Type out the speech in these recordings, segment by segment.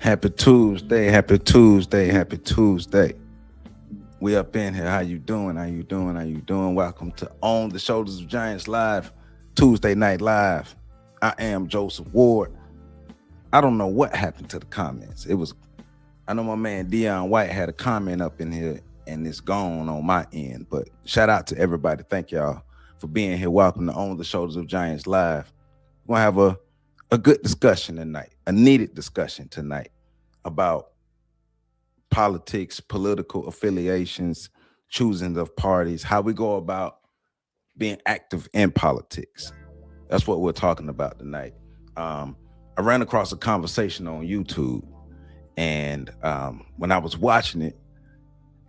Happy Tuesday, happy Tuesday, happy Tuesday. We up in here. How you doing? How you doing? How you doing? Welcome to On the Shoulders of Giants Live, Tuesday Night Live. I am Joseph Ward. I don't know what happened to the comments. I know my man Dion White had a comment up in here and it's gone on my end, but shout out to everybody. Thank y'all for being here. Welcome to On the Shoulders of Giants Live. We're going to have a good discussion tonight, a needed discussion tonight about politics, political affiliations, choosing of parties, how we go about being active in politics. That's what we're talking about tonight. I ran across a conversation on YouTube, and when I was watching it,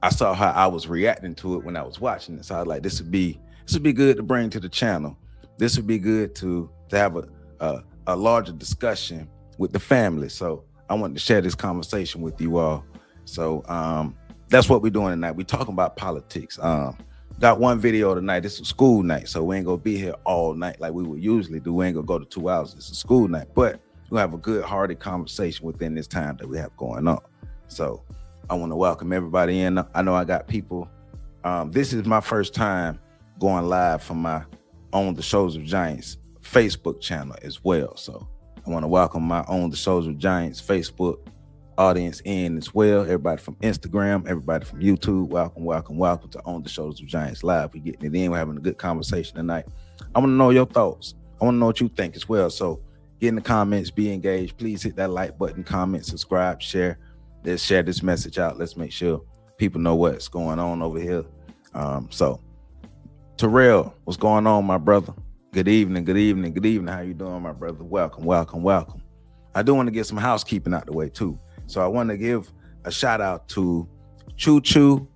I saw how I was reacting to it when I was watching it. So I was like, this would be good to bring to the channel. This would be good to have a larger discussion with the family. So I wanted to share this conversation with you all. So that's what we're doing tonight. We're talking about politics. Got one video tonight. This is a school night, so we ain't gonna be here all night like we would usually do. We ain't gonna go to 2 hours. It's a school night, but we'll have a good, hearty conversation within this time that we have going on. So I want to welcome everybody in. I know I got people. This is my first time going live from my On the Shoulders of Giants Facebook channel as well. So I want to welcome my On the Shoulders of Giants Facebook audience in as well. Everybody from Instagram, everybody from YouTube, welcome to On the Shoulders of Giants Live. We're getting it in. We're having a good conversation tonight. I want to know your thoughts. I want to know what you think as well. So get in the comments, be engaged. Please hit that like button, comment, subscribe, share. Let's share this message out. Let's make sure people know what's going on over here. So Terrell, what's going on, my brother? Good evening. How you doing, my brother? Welcome. I do want to get some housekeeping out the way too. So I want to give a shout out to Choo Choo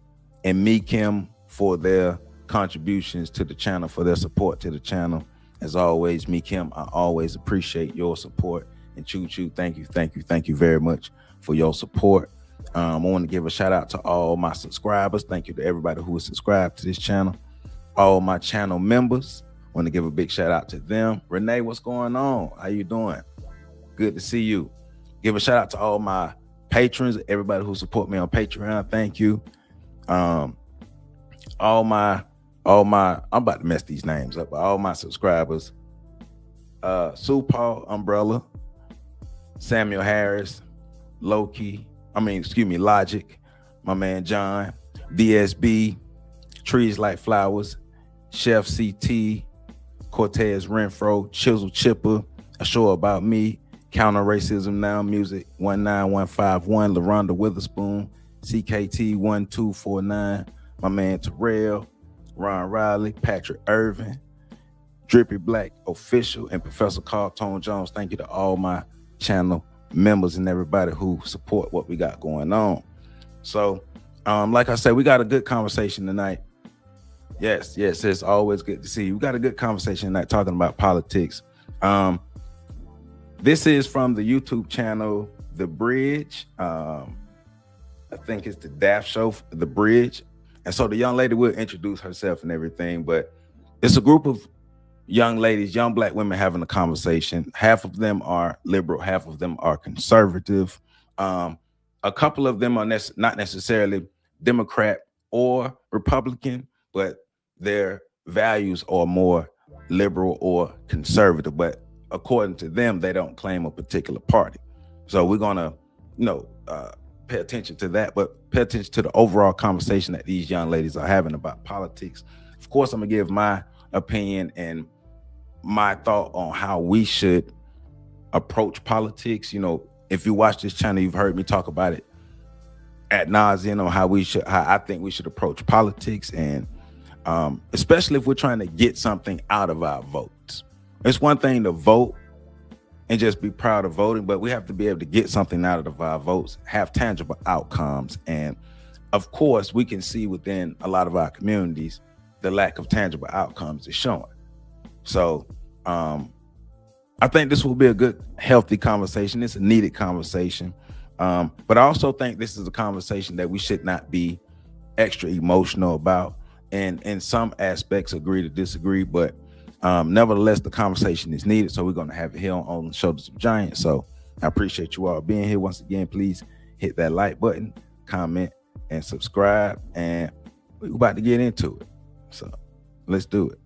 and Me Kim for their contributions to the channel, for their support to the channel. As always, Me Kim, I always appreciate your support. And Choo Choo, thank you very much for your support. I want to give a shout out to all my subscribers. Thank you to everybody who is subscribed to this channel. All my channel members, I want to give a big shout out to them. Renee, what's going on? How you doing? Good to see you. Give a shout out to all my patrons, everybody who support me on Patreon. Thank you. All my, I'm about to mess these names up, but all my subscribers, Sue Paul Umbrella, Samuel Harris, Loki, Logic, my man John, DSB, Trees Like Flowers, Chef CT, Cortez Renfro, Chisel Chipper, A Show About Me, Counter Racism Now Music 19151, LaRonda Witherspoon, CKT 1249, my man Terrell, Ron Riley, Patrick Irvin, Drippy Black Official, and Professor Carl Tone Jones. Thank you to all my channel members and everybody who support what we got going on. So like I said, we got a good conversation tonight. Yes, it's always good to see you. We got a good conversation tonight talking about politics. This is from the YouTube channel The Bridge. I think it's the Daft Show, The Bridge. And so the young lady will introduce herself and everything, but it's a group of young ladies, young black women having a conversation. Half of them are liberal, half of them are conservative. A couple of them are not necessarily Democrat or Republican, but their values are more liberal or conservative. But according to them, they don't claim a particular party. So we're gonna, pay attention to that, but pay attention to the overall conversation that these young ladies are having about politics. Of course, I'm gonna give my opinion and my thought on how we should approach politics. If you watch this channel, you've heard me talk about it ad nauseum on how I think we should approach politics, and especially if we're trying to get something out of our votes. It's one thing to vote and just be proud of voting, but we have to be able to get something out of our votes, have tangible outcomes. And of course, we can see within a lot of our communities, the lack of tangible outcomes is showing. So I think this will be a good, healthy conversation. It's a needed conversation. But I also think this is a conversation that we should not be extra emotional about. And in some aspects, agree to disagree. But nevertheless, the conversation is needed. So we're going to have it here on the Shoulders of Giants. So I appreciate you all being here. Once again, please hit that like button, comment, and subscribe. And we're about to get into it. So let's do it.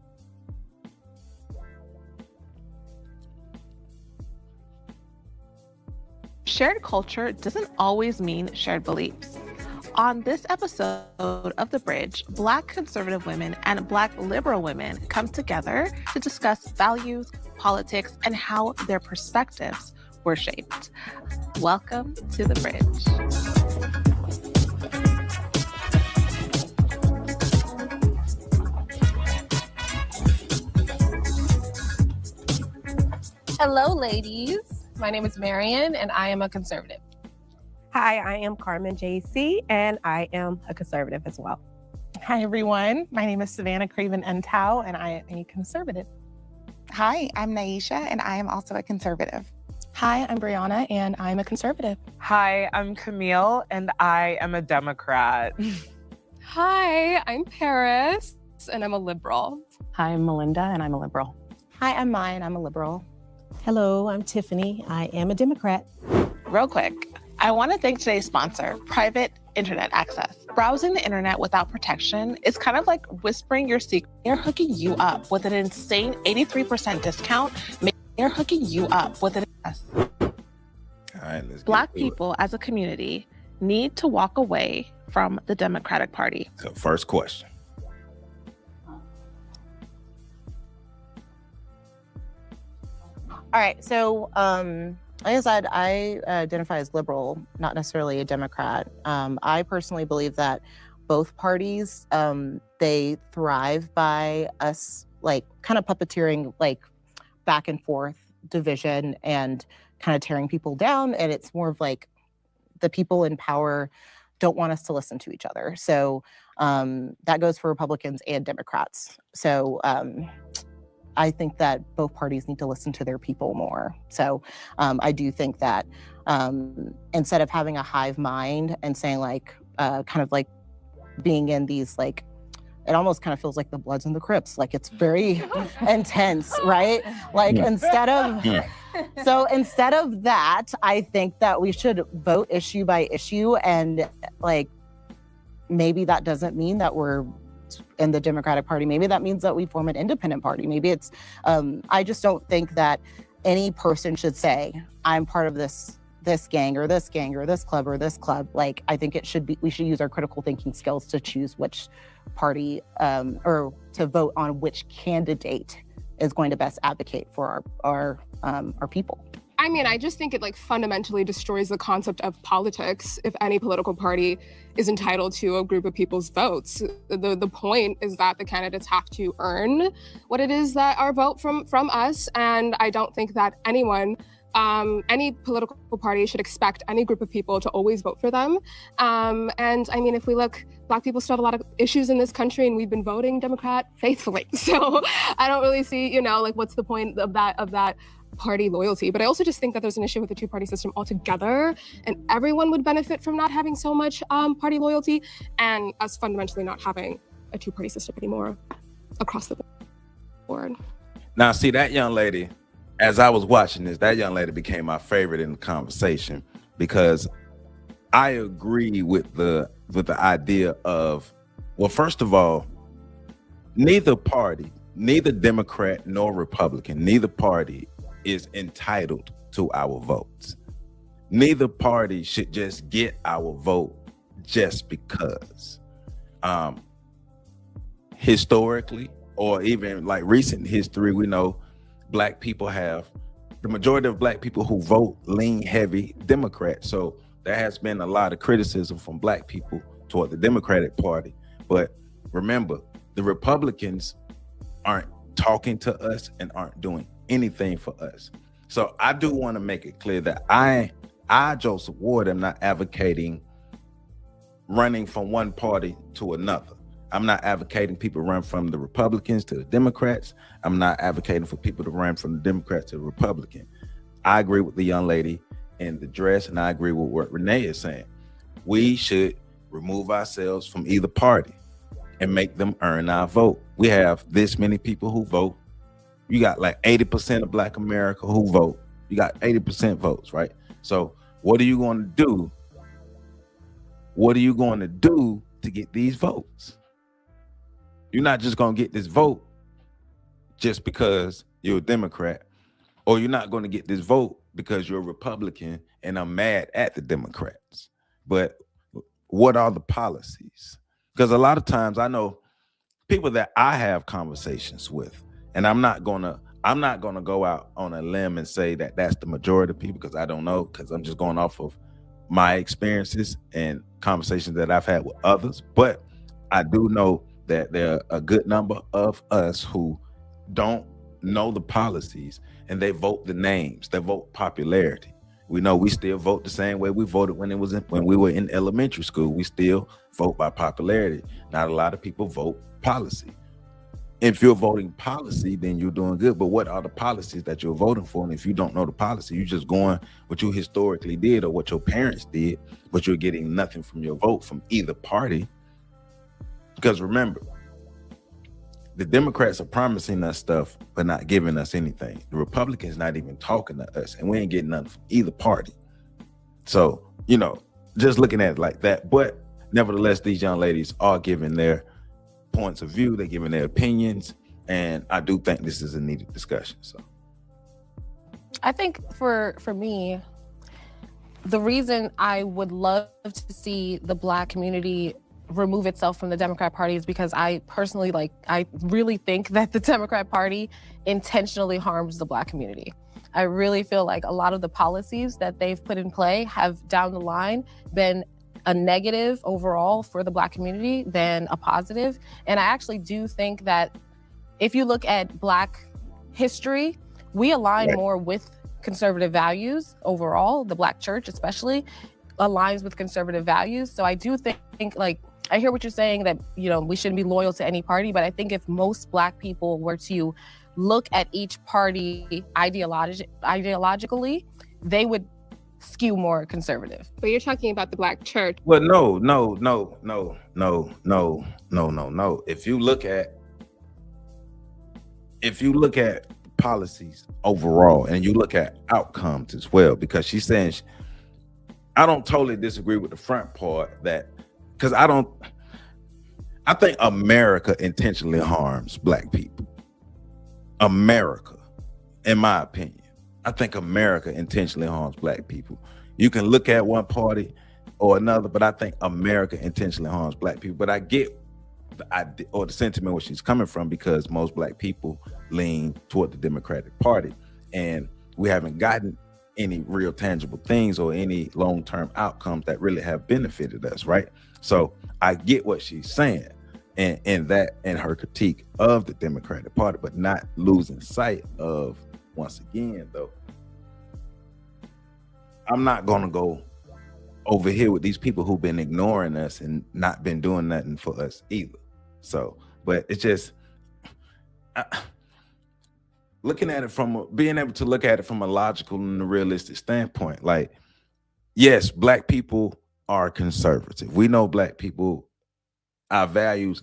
Shared culture doesn't always mean shared beliefs. On this episode of The Bridge, Black conservative women and Black liberal women come together to discuss values, politics, and how their perspectives were shaped. Welcome to The Bridge. Hello, ladies. My name is Marian, and I am a conservative. Hi, I am Carmen JC, and I am a conservative as well. Hi, everyone. My name is Savannah Craven Entau, and I am a conservative. Hi, I'm Naisha, and I am also a conservative. Hi, I'm Brianna, and I'm a conservative. Hi, I'm Camille, and I am a Democrat. Hi, I'm Paris, and I'm a liberal. Hi, I'm Melinda, and I'm a liberal. Hi, I'm Maya, and I'm a liberal. Hello, I'm Tiffany. I am a Democrat. Real quick, I want to thank today's sponsor, Private Internet Access. Browsing the internet without protection is kind of like whispering your secret. They're hooking you up with an insane 83% discount. They're hooking you up with an. All right, let's Black people as a community need to walk away from the Democratic Party. So first question. All right, so like I said, I identify as liberal, not necessarily a Democrat. I personally believe that both parties, they thrive by us like kind of puppeteering like back and forth division and kind of tearing people down. And it's more of like the people in power don't want us to listen to each other. So that goes for Republicans and Democrats. So I think that both parties need to listen to their people more. So I do think that instead of having a hive mind and saying like, kind of like being in these like, it almost kind of feels like the Bloods and the Crips. Like it's very intense, right? Like instead of that, I think that we should vote issue by issue. And like, maybe that doesn't mean that we're in the Democratic Party. Maybe that means that we form an independent party. Maybe it's, I just don't think that any person should say, I'm part of this gang or this gang or this club or this club. Like, I think it should be, we should use our critical thinking skills to choose which party or to vote on which candidate is going to best advocate for our people. I mean, I just think it like fundamentally destroys the concept of politics if any political party is entitled to a group of people's votes. The point is that the candidates have to earn what it is that our vote from us. And I don't think that anyone, any political party should expect any group of people to always vote for them. And I mean, if we look, Black people still have a lot of issues in this country and we've been voting Democrat faithfully. So I don't really see, like what's the point of that party loyalty. But I also just think that there's an issue with the two-party system altogether, and everyone would benefit from not having so much party loyalty and us fundamentally not having a two-party system anymore across the board. Now, see that young lady, as I was watching this, that young lady became my favorite in the conversation because I agree with the idea of, well, first of all, neither party, neither Democrat nor Republican, neither party is entitled to our votes. Neither party should just get our vote just because. Historically, or even like recent history, we know Black people have, the majority of Black people who vote lean heavy Democrat. So there has been a lot of criticism from Black people toward the Democratic Party. But remember, the Republicans aren't talking to us and aren't doing anything for us. So I do want to make it clear that I, Joseph Ward, am not advocating running from one party to another. I'm not advocating people run from the Republicans to the Democrats. I'm not advocating for people to run from the Democrats to the Republican. I agree with the young lady in the dress, and I agree with what Renee is saying. We should remove ourselves from either party and make them earn our vote. We have this many people who vote. You got like 80% of Black America who vote. You got 80% votes, right? So what are you going to do? What are you going to do to get these votes? You're not just going to get this vote just because you're a Democrat, or you're not going to get this vote because you're a Republican and I'm mad at the Democrats. But what are the policies? Because a lot of times I know people that I have conversations with, and I'm not gonna go out on a limb and say that that's the majority of people, because I don't know, because I'm just going off of my experiences and conversations that I've had with others. But I do know that there are a good number of us who don't know the policies, and they vote the names, they vote popularity. We know we still vote the same way we voted when we were in elementary school. We still vote by popularity. Not a lot of people vote policy. If you're voting policy, then you're doing good. But what are the policies that you're voting for? And if you don't know the policy, you're just going what you historically did or what your parents did, but you're getting nothing from your vote from either party. Because remember, the Democrats are promising us stuff, but not giving us anything. The Republicans not even talking to us, and we ain't getting nothing from either party. So, just looking at it like that. But nevertheless, these young ladies are giving their points of view, they're giving their opinions, and I do think this is a needed discussion. So I think for me, the reason I would love to see the Black community remove itself from the Democrat Party is because I personally, I really think that the Democrat Party intentionally harms the Black community. I really feel like a lot of the policies that they've put in play have down the line been a negative overall for the Black community than a positive. And I actually do think that if you look at Black history, we align more with conservative values overall. The Black church especially aligns with conservative values. So I do think I hear what you're saying, that, we shouldn't be loyal to any party, but I think if most Black people were to look at each party ideologically, they would skew more conservative. But you're talking about the Black church. Well, no. If you look at policies overall, and you look at outcomes as well, because she's saying, I don't totally disagree with the front part, that because I think America intentionally harms Black people. America, in my opinion, I think America intentionally harms Black people. You can look at one party or another, but I think America intentionally harms Black people. But I get the sentiment where she's coming from, because most Black people lean toward the Democratic Party, and we haven't gotten any real tangible things or any long-term outcomes that really have benefited us, right? So I get what she's saying, and her critique of the Democratic Party, but not losing sight of, once again, though, I'm not gonna go over here with these people who've been ignoring us and not been doing nothing for us either. So, but it's just looking at it being able to look at it from a logical and a realistic standpoint. Like, yes, Black people are conservative. We know Black people, our values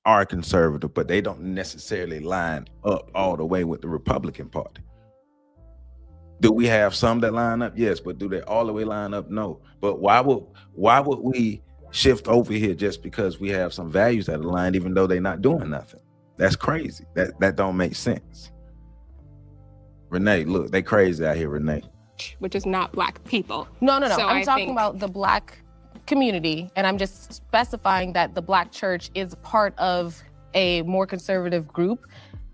are conservative, but they don't necessarily line up all the way with the Republican Party. Do we have some that line up? Yes, but do they all the way line up? No. But why would we shift over here just because we have some values that align, even though they're not doing nothing? That's crazy. That don't make sense. Renee, look, they crazy out here, Renee. Which is not Black people. No. So I'm talking about the Black community, and I'm just specifying that the Black church is part of a more conservative group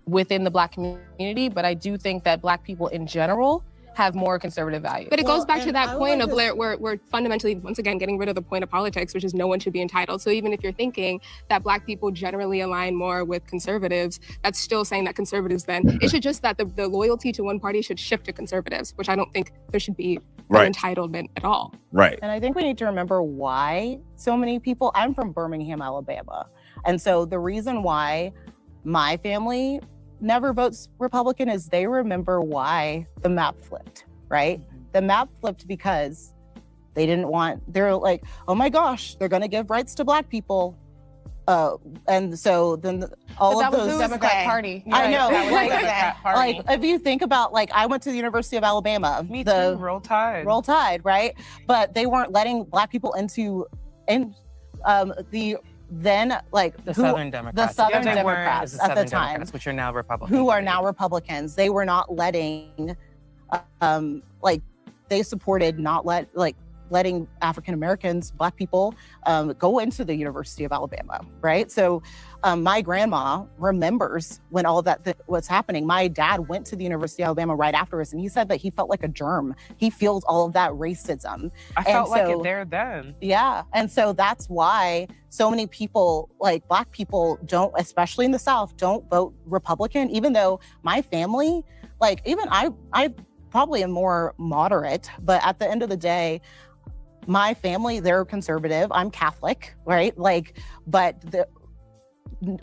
within the Black community, but I do think that Black people in general have more conservative values. But it goes back to that point of where we're fundamentally, once again, getting rid of the point of politics, which is no one should be entitled. So even if you're thinking that Black people generally align more with conservatives, that's still saying that conservatives then, it should just that the loyalty to one party should shift to conservatives, which I don't think there should be an entitlement at all. Right. And I think we need to remember why so many people, I'm from Birmingham, Alabama. And so the reason why my family never votes Republican is they remember why the map flipped, right? The map flipped because they're like, oh my gosh, they're gonna give rights to Black people. And so then all But of that was those. the Democrat Party. I know. That was Like, the Democrat Party. like, if you think about, like, I went to the University of Alabama. Me too. Roll Tide. Roll Tide, right? But they weren't letting Black people into the then, like, the Southern Democrats. The Southern Democrats at the time, Democrats, which are now Republicans. who are now Republicans. They were not letting, like, they supported letting African Americans, Black people, go into the University of Alabama, right? So my grandma remembers when all of that was happening. My dad went to the University of Alabama right afterwards, and he said that he felt like a germ. He feels all of that racism. I felt like it there then. Yeah, and so that's why so many people, like Black people, don't, especially in the South, don't vote Republican, even though my family, like, even I probably am more moderate, but at the end of the day, my family, they're conservative. I'm Catholic, right? Like, but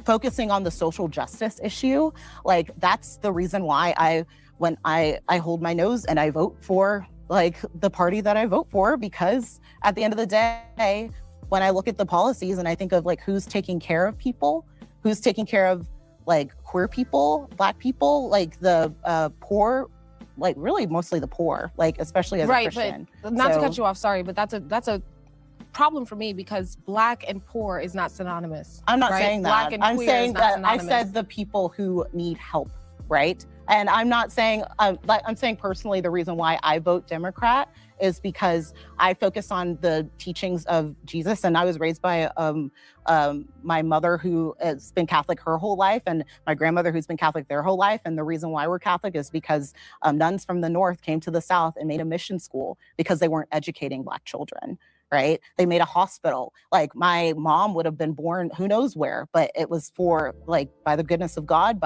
focusing on the social justice issue, like, that's the reason why when I hold my nose and I vote for, like, the party that I vote for, because at the end of the day, when I look at the policies and I think of, like, who's taking care of people, who's taking care of, like, queer people, Black people, like the poor, like, really mostly the poor, like, especially as a Christian. But not to cut you off, sorry, but that's a problem for me, because Black and poor is not synonymous. I'm not right? saying that. Black and I'm queer saying is not that synonymous. I said the people who need help, right? And I'm not saying, I'm saying personally, the reason why I vote Democrat is because I focus on the teachings of Jesus. And I was raised by my mother, who has been Catholic her whole life, and my grandmother, who's been Catholic their whole life. And the reason why we're Catholic is because nuns from the North came to the South and made a mission school because they weren't educating Black children. Right? They made a hospital. Like, my mom would have been born who knows where, but it was for, like, by the goodness of God,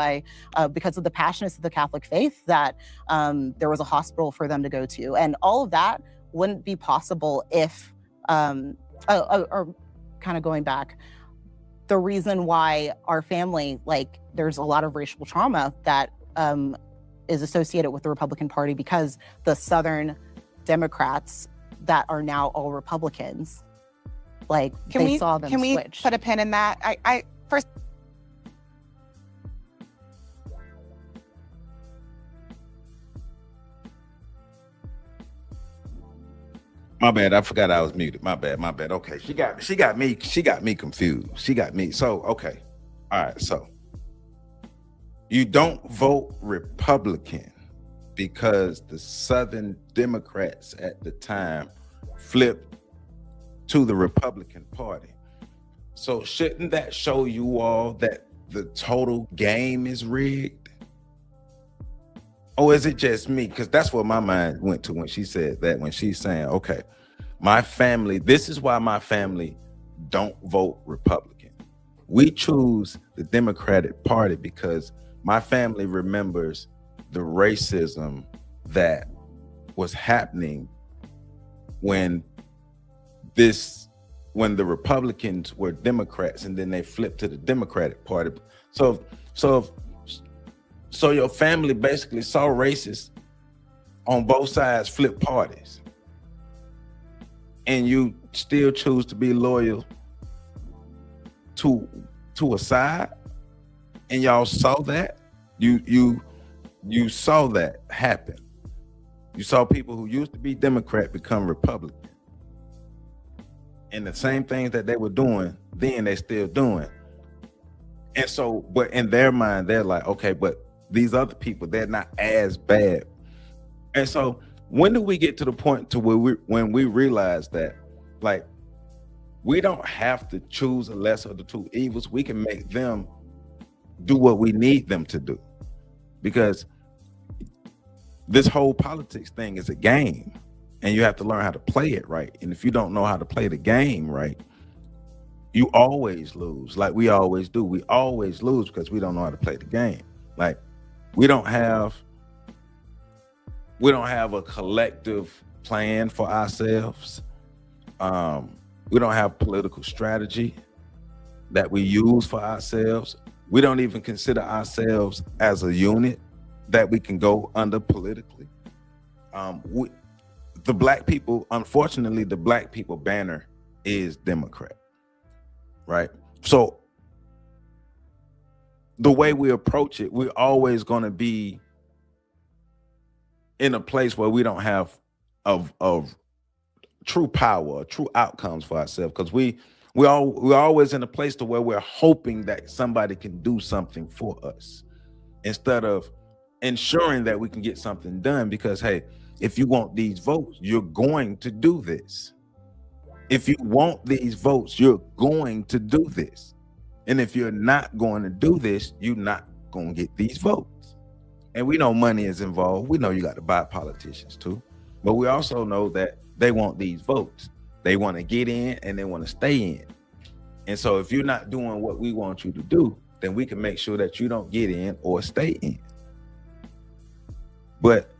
because of the passionate of the Catholic faith, that there was a hospital for them to go to. And all of that wouldn't be possible if, or kind of going back, the reason why our family, like, there's a lot of racial trauma that is associated with the Republican Party, because the Southern Democrats that are now all Republicans, like, they saw them Can we switch. put a pin in that? I first. My bad. I forgot I was muted. My bad. Okay. She got me confused. She got me. So, okay. All right. So you don't vote Republican because the Southern Democrats at the time flipped to the Republican Party. So shouldn't that show you all that the total game is rigged? Or is it just me? Because that's what my mind went to when she said that, when she's saying, okay, my family, this is why my family don't vote Republican. We choose the Democratic Party because my family remembers the racism that was happening when the Republicans were Democrats and then they flipped to the Democratic Party. So your family basically saw racists on both sides flip parties, and you still choose to be loyal to a side, and y'all saw that. You saw that happen. You saw people who used to be Democrat become Republican. And the same things that they were doing then, they still doing. And so, but in their mind, they're like, okay, but these other people, they're not as bad. And so when do we get to the point to where when we realize that, like, we don't have to choose a lesser of the two evils. We can make them do what we need them to do. Because this whole politics thing is a game, and you have to learn how to play it right. And if you don't know how to play the game right, you always lose, like we always do. We always lose because we don't know how to play the game. Like, we don't have a collective plan for ourselves. We don't have political strategy that we use for ourselves. We don't even consider ourselves as a unit that we can go under politically. The Black people, unfortunately, the Black people banner is Democrat, right? So the way we approach it, we're always going to be in a place where we don't have of true power, true outcomes for ourselves, because we're always in a place to where we're hoping that somebody can do something for us instead of ensuring that we can get something done. Because hey, if you want these votes, you're going to do this. If you want these votes, you're going to do this. And if you're not going to do this, you're not going to get these votes. And we know money is involved. We know you got to buy politicians too. But we also know that they want these votes. They want to get in and they want to stay in. And so if you're not doing what we want you to do, then we can make sure that you don't get in or stay in. But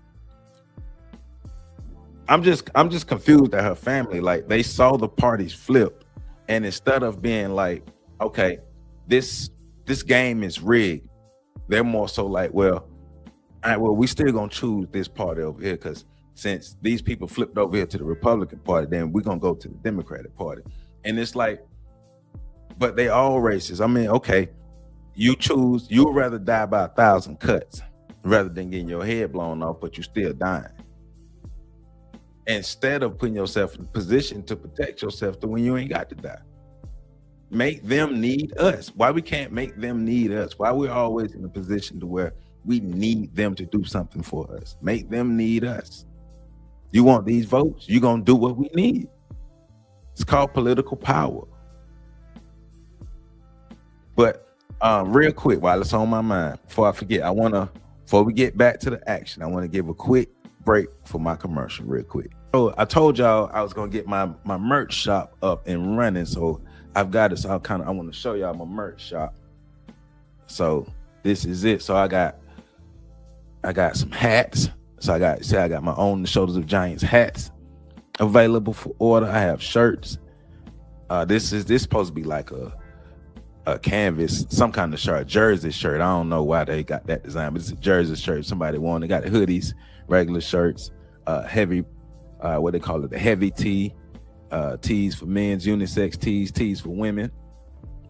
I'm just confused at her family. Like, they saw the parties flip, and instead of being like, okay, this game is rigged, they're more so like, well, all right, well, we still gonna choose this party over here, because since these people flipped over here to the Republican Party, then we're gonna go to the Democratic Party. And it's like, but they all racist. I mean, okay, you'd rather die by 1,000 cuts rather than getting your head blown off, but you still dying. Instead of putting yourself in a position to protect yourself to when you ain't got to die. Make them need us. Why we can't make them need us? Why we're always in a position to where we need them to do something for us? Make them need us. You want these votes? You're going to do what we need. It's called political power. But real quick, while it's on my mind, before I forget, before we get back to the action, I want to give a quick break for my commercial real quick. So I told y'all I was going to get my merch shop up and running. So I've got it. So I want to show y'all my merch shop. So this is it. So I got some hats. So I got my own The Shoulders of Giants hats available for order. I have shirts. This supposed to be like a canvas, some kind of shirt, jersey shirt. I don't know why they got that design, but it's a jersey shirt. Somebody wanted. Got the hoodies, regular shirts, heavy, what they call it, the heavy tee, tees for men's, unisex tees for women,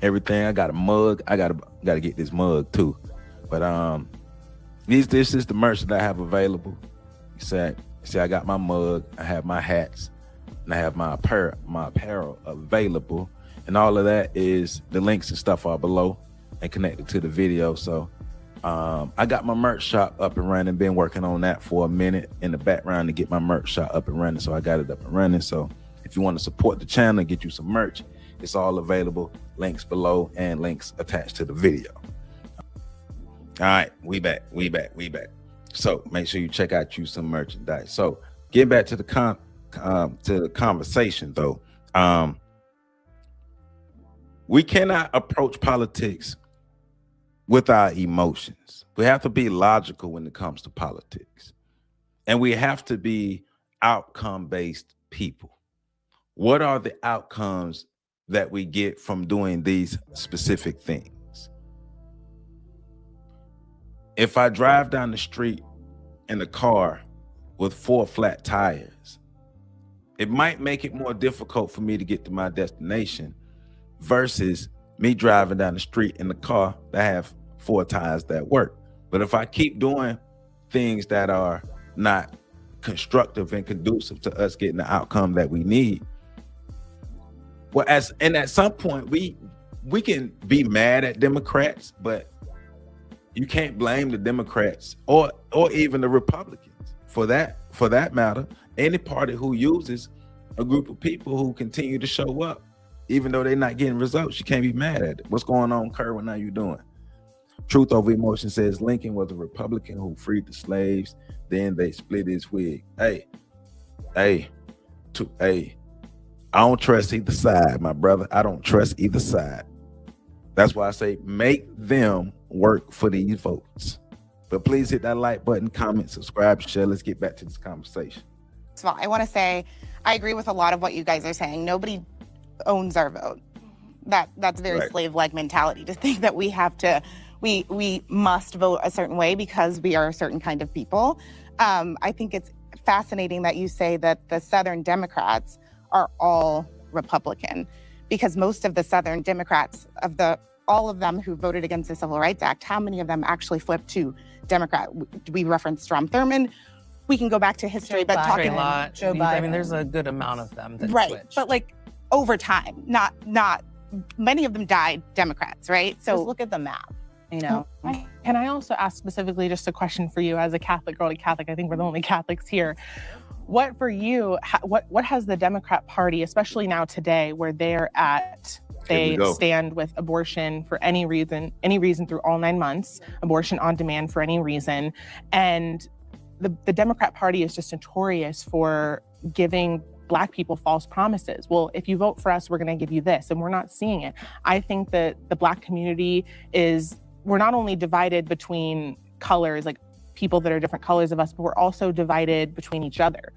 everything. I got a mug. I gotta get this mug too. But this is the merch that I have available. See, I got my mug, I have my hats, and I have my apparel available. And all of that is, the links and stuff are below and connected to the video. So I got my merch shop up and running. Been working on that for a minute in the background to get my merch shop up and running. So I got it up and running. So if you want to support the channel and get you some merch, it's all available. Links below and links attached to the video. All right, we back. So make sure you check out some merchandise. So getting back to the conversation though. We cannot approach politics with our emotions. We have to be logical when it comes to politics. And we have to be outcome-based people. What are the outcomes that we get from doing these specific things? If I drive down the street in a car with 4 flat tires, it might make it more difficult for me to get to my destination versus me driving down the street in the car that have 4 tires that work. But if I keep doing things that are not constructive and conducive to us getting the outcome that we need, and at some point we can be mad at Democrats, but you can't blame the Democrats or even the Republicans for that matter. Any party who uses a group of people who continue to show up even though they're not getting results, you can't be mad at it. What's going on, Kerwin? How you doing? Truth Over Emotion says Lincoln was a Republican who freed the slaves. Then they split his wig. Hey, I don't trust either side, my brother. I don't trust either side. That's why I say make them work for these votes. But please hit that like button, comment, subscribe, share. Let's get back to this conversation. So I want to say I agree with a lot of what you guys are saying. Nobody owns our vote. That's very Right. slave-like mentality to think that we must vote a certain way because we are a certain kind of people. I think it's fascinating that you say that the Southern Democrats are all Republican, because most of the Southern Democrats of all of them who voted against the Civil Rights Act, how many of them actually flipped to Democrat? We referenced Strom Thurmond. We can go back to history, but talking Joe Biden. I mean, there's a good amount of them that right, switched. but like over time, not many of them died Democrats, right? So just look at the map, you know. Can I also ask specifically just a question for you as a Catholic girl to Catholic? I think we're the only Catholics here. What for you, what has the Democrat Party, especially now today, where they stand with abortion for any reason through all 9 months, abortion on demand for any reason, and the Democrat Party is just notorious for giving Black people false promises. Well, if you vote for us, we're going to give you this, and we're not seeing it. I think that the Black community we're not only divided between colors, like people that are different colors of us, but we're also divided between each other,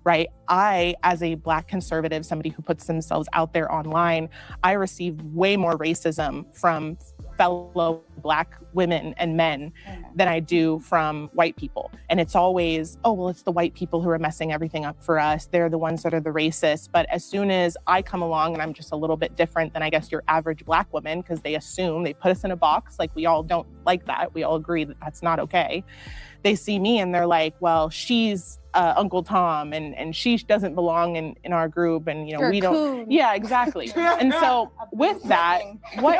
right? I, as a Black conservative, somebody who puts themselves out there online, I receive way more racism from fellow Black women and men than I do from white people. And it's always, oh, well, it's the white people who are messing everything up for us. They're the ones that are the racists. But as soon as I come along and I'm just a little bit different than I guess your average Black woman, because they put us in a box, like we all don't like that. We all agree that that's not okay. They see me and they're like, well, she's Uncle Tom and she doesn't belong in our group, and we don't. Yeah, exactly. And so with that, what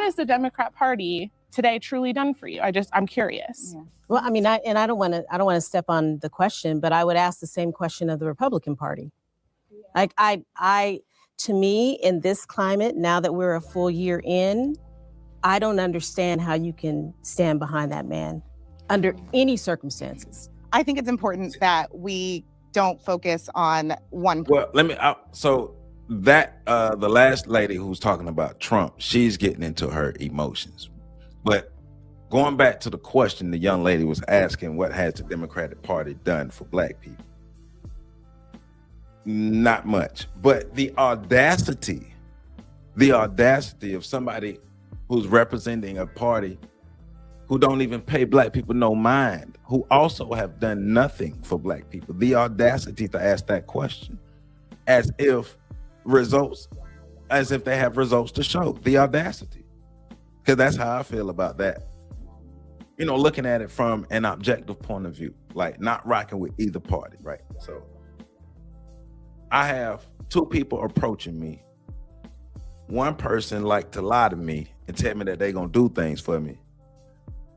has the Democrat Party today truly done for you? I'm curious. Yeah. Well, I mean, I don't want to step on the question, but I would ask the same question of the Republican Party. Like to me, in this climate, now that we're a full year in, I don't understand how you can stand behind that man under any circumstances. I think it's important that we don't focus on one. Well, so that the last lady who's talking about Trump, she's getting into her emotions. But going back to the question the young lady was asking, what has the Democratic Party done for Black people? Not much. But the audacity of somebody who's representing a party who don't even pay Black people no mind, who also have done nothing for Black people. The audacity to ask that question as if they have results to show. The audacity. Because that's how I feel about that. Looking at it from an objective point of view, like not rocking with either party, right? So I have two people approaching me. One person like to lie to me and tell me that they're gonna do things for me.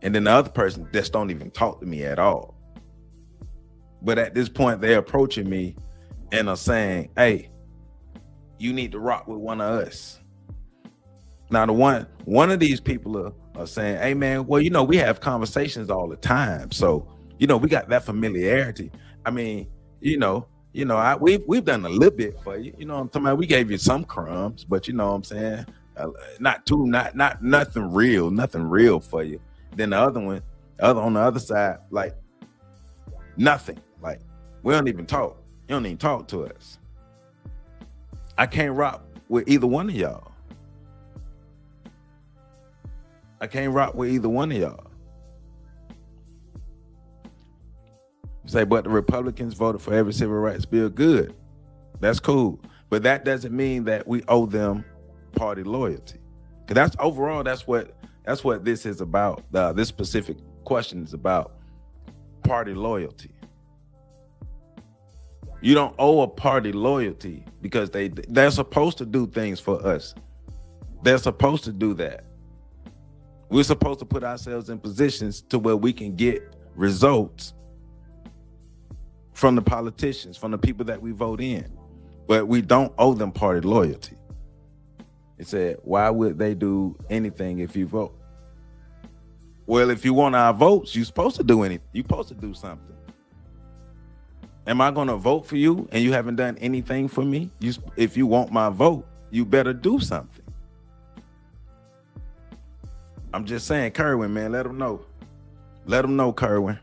And then the other person just don't even talk to me at all. But at this point, they're approaching me and are saying, hey, you need to rock with one of us. Now, one of these people are saying, hey, man, well, we have conversations all the time. So, we got that familiarity. I mean, we've done a little bit for you. You know what I'm talking about? We gave you some crumbs, but you know what I'm saying? Not nothing real for you. Then the other one, on the other side, like nothing. Like we don't even talk. You don't even talk to us. I can't rock with either one of y'all. Say, but the Republicans voted for every civil rights bill. Good. That's cool. But that doesn't mean that we owe them party loyalty. Because that's what this is about. This specific question is about party loyalty. You don't owe a party loyalty because they're supposed to do things for us. They're supposed to do that. We're supposed to put ourselves in positions to where we can get results from the politicians, from the people that we vote in. But we don't owe them party loyalty. It said, why would they do anything if you vote? Well, if you want our votes, you're supposed to do anything. You're supposed to do something. Am I going to vote for you and you haven't done anything for me? If you want my vote, you better do something. I'm just saying, Kerwin, man, let them know. Let them know, Kerwin.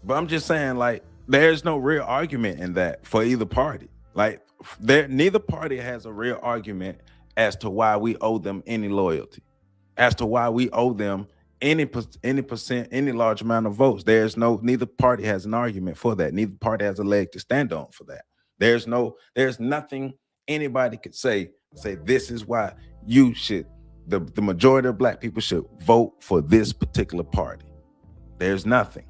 But I'm just saying, like, there's no real argument in that for either party. Like, neither party has a real argument as to why we owe them any loyalty, as to why we owe them any percent, any large amount of votes. Neither party has an argument for that. Neither party has a leg to stand on for that. There's nothing anybody could say this is why you should the majority of black people should vote for this particular party. There's nothing.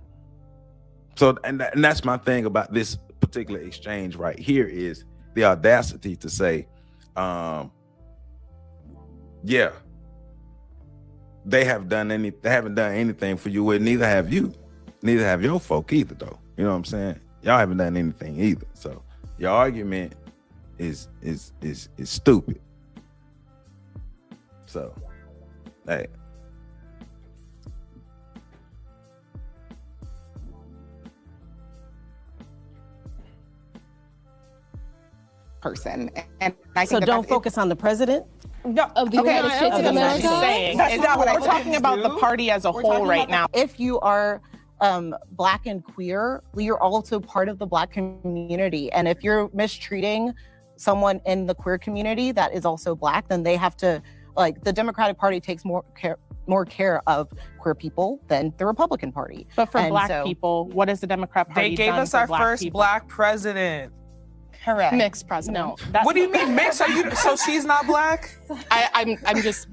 So, and that's my thing about this particular exchange right here is the audacity to say, yeah, they haven't done anything for you, and neither have you. Neither have your folk either, though. You know what I'm saying? Y'all haven't done anything either. So your argument is stupid. So, hey. Person, and I think so don't focus on the president. No, of the United States of America. That's not what we're talking about. The party as a whole right now. If you are Black and queer, you're also part of the Black community, and if you're mistreating someone in the queer community that is also Black, then they have to, like, the Democratic Party takes more care of queer people than the Republican Party. But for Black people, what is the Democrat Party? They gave us our first Black president. Correct. Mixed president. No, what do you mean mixed? So she's not Black? I'm just.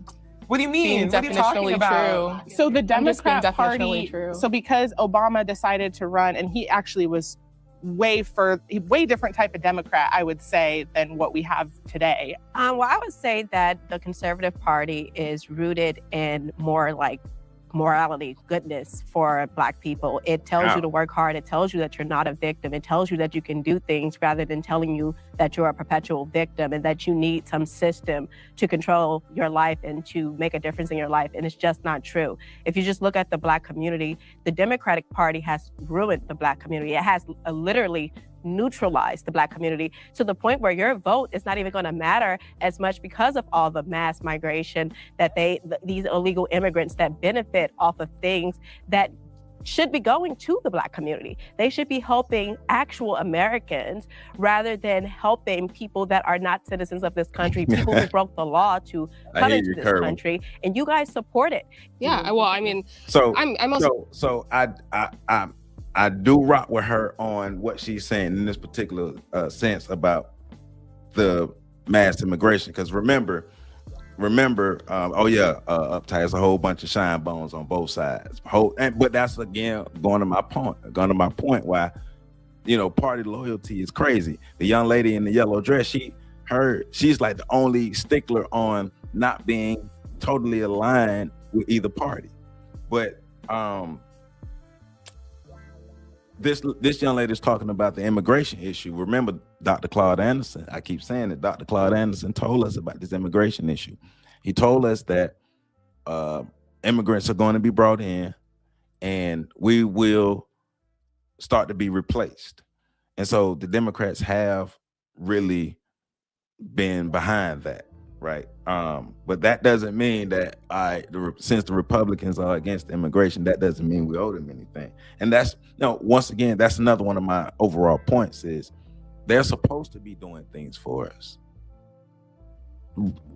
What do you mean? What are you talking about? So the Democrat Party. So because Obama decided to run, and he actually was way different type of Democrat, I would say, than what we have today. Well, I would say that the Conservative Party is rooted in more like morality, goodness for Black people. It tells you to work hard. It tells you that you're not a victim. It tells you that you can do things rather than telling you that you're a perpetual victim and that you need some system to control your life and to make a difference in your life. And it's just not true. If you just look at the Black community, the Democratic Party has ruined the Black community. It has literally neutralized the Black community to the point where your vote is not even going to matter as much because of all the mass migration that these illegal immigrants that benefit off of things that should be going to the Black community. They should be helping actual Americans rather than helping people that are not citizens of this country, people who broke the law to come into this country, and you guys support it. Yeah, well, I mean, so I'm also I do rock with her on what she's saying in this particular sense about the mass immigration. Because remember, Uptight, there's a whole bunch of shine bones on both sides. But that's again going to my point. Why, party loyalty is crazy. The young lady in the yellow dress, she's like the only stickler on not being totally aligned with either party. But this young lady is talking about the immigration issue. Remember Dr. Claude Anderson? I keep saying it. Dr. Claude Anderson told us about this immigration issue. He told us that immigrants are going to be brought in and we will start to be replaced. And so the Democrats have really been behind that, right? But that doesn't mean that since the Republicans are against immigration, that doesn't mean we owe them anything. And that's, once again, that's another one of my overall points is they're supposed to be doing things for us.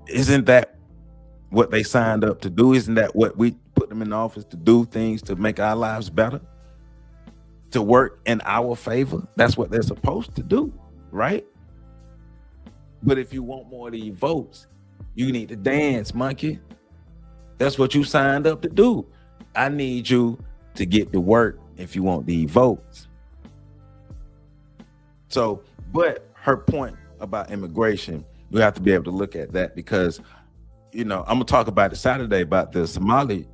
Isn't that what they signed up to do? Isn't that what we put them in office to do, things to make our lives better, to work in our favor? That's what they're supposed to do, right? But if you want more of these votes, you need to dance, monkey. That's what you signed up to do. I need you to get to work if you want these votes. So, but her point about immigration, you have to be able to look at that because, I'm gonna talk about it Saturday about the Somali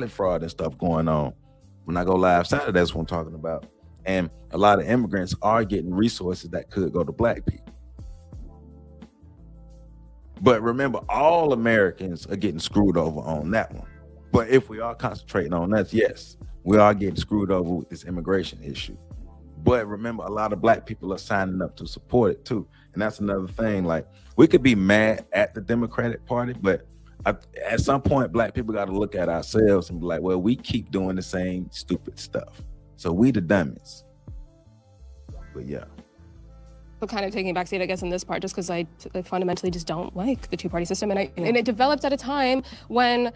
fraud and stuff going on. When I go live Saturday, that's what I'm talking about. And a lot of immigrants are getting resources that could go to Black people. But remember, all Americans are getting screwed over on that one. But if we are concentrating on that, yes, we are getting screwed over with this immigration issue. But remember, a lot of Black people are signing up to support it too. And that's another thing. Like, we could be mad at the Democratic Party, but at some point, Black people got to look at ourselves and be like, well, we keep doing the same stupid stuff. So we the dummies. But yeah. But kind of taking a backseat, I guess, in this part, just because I fundamentally just don't like the two-party system. And it developed at a time when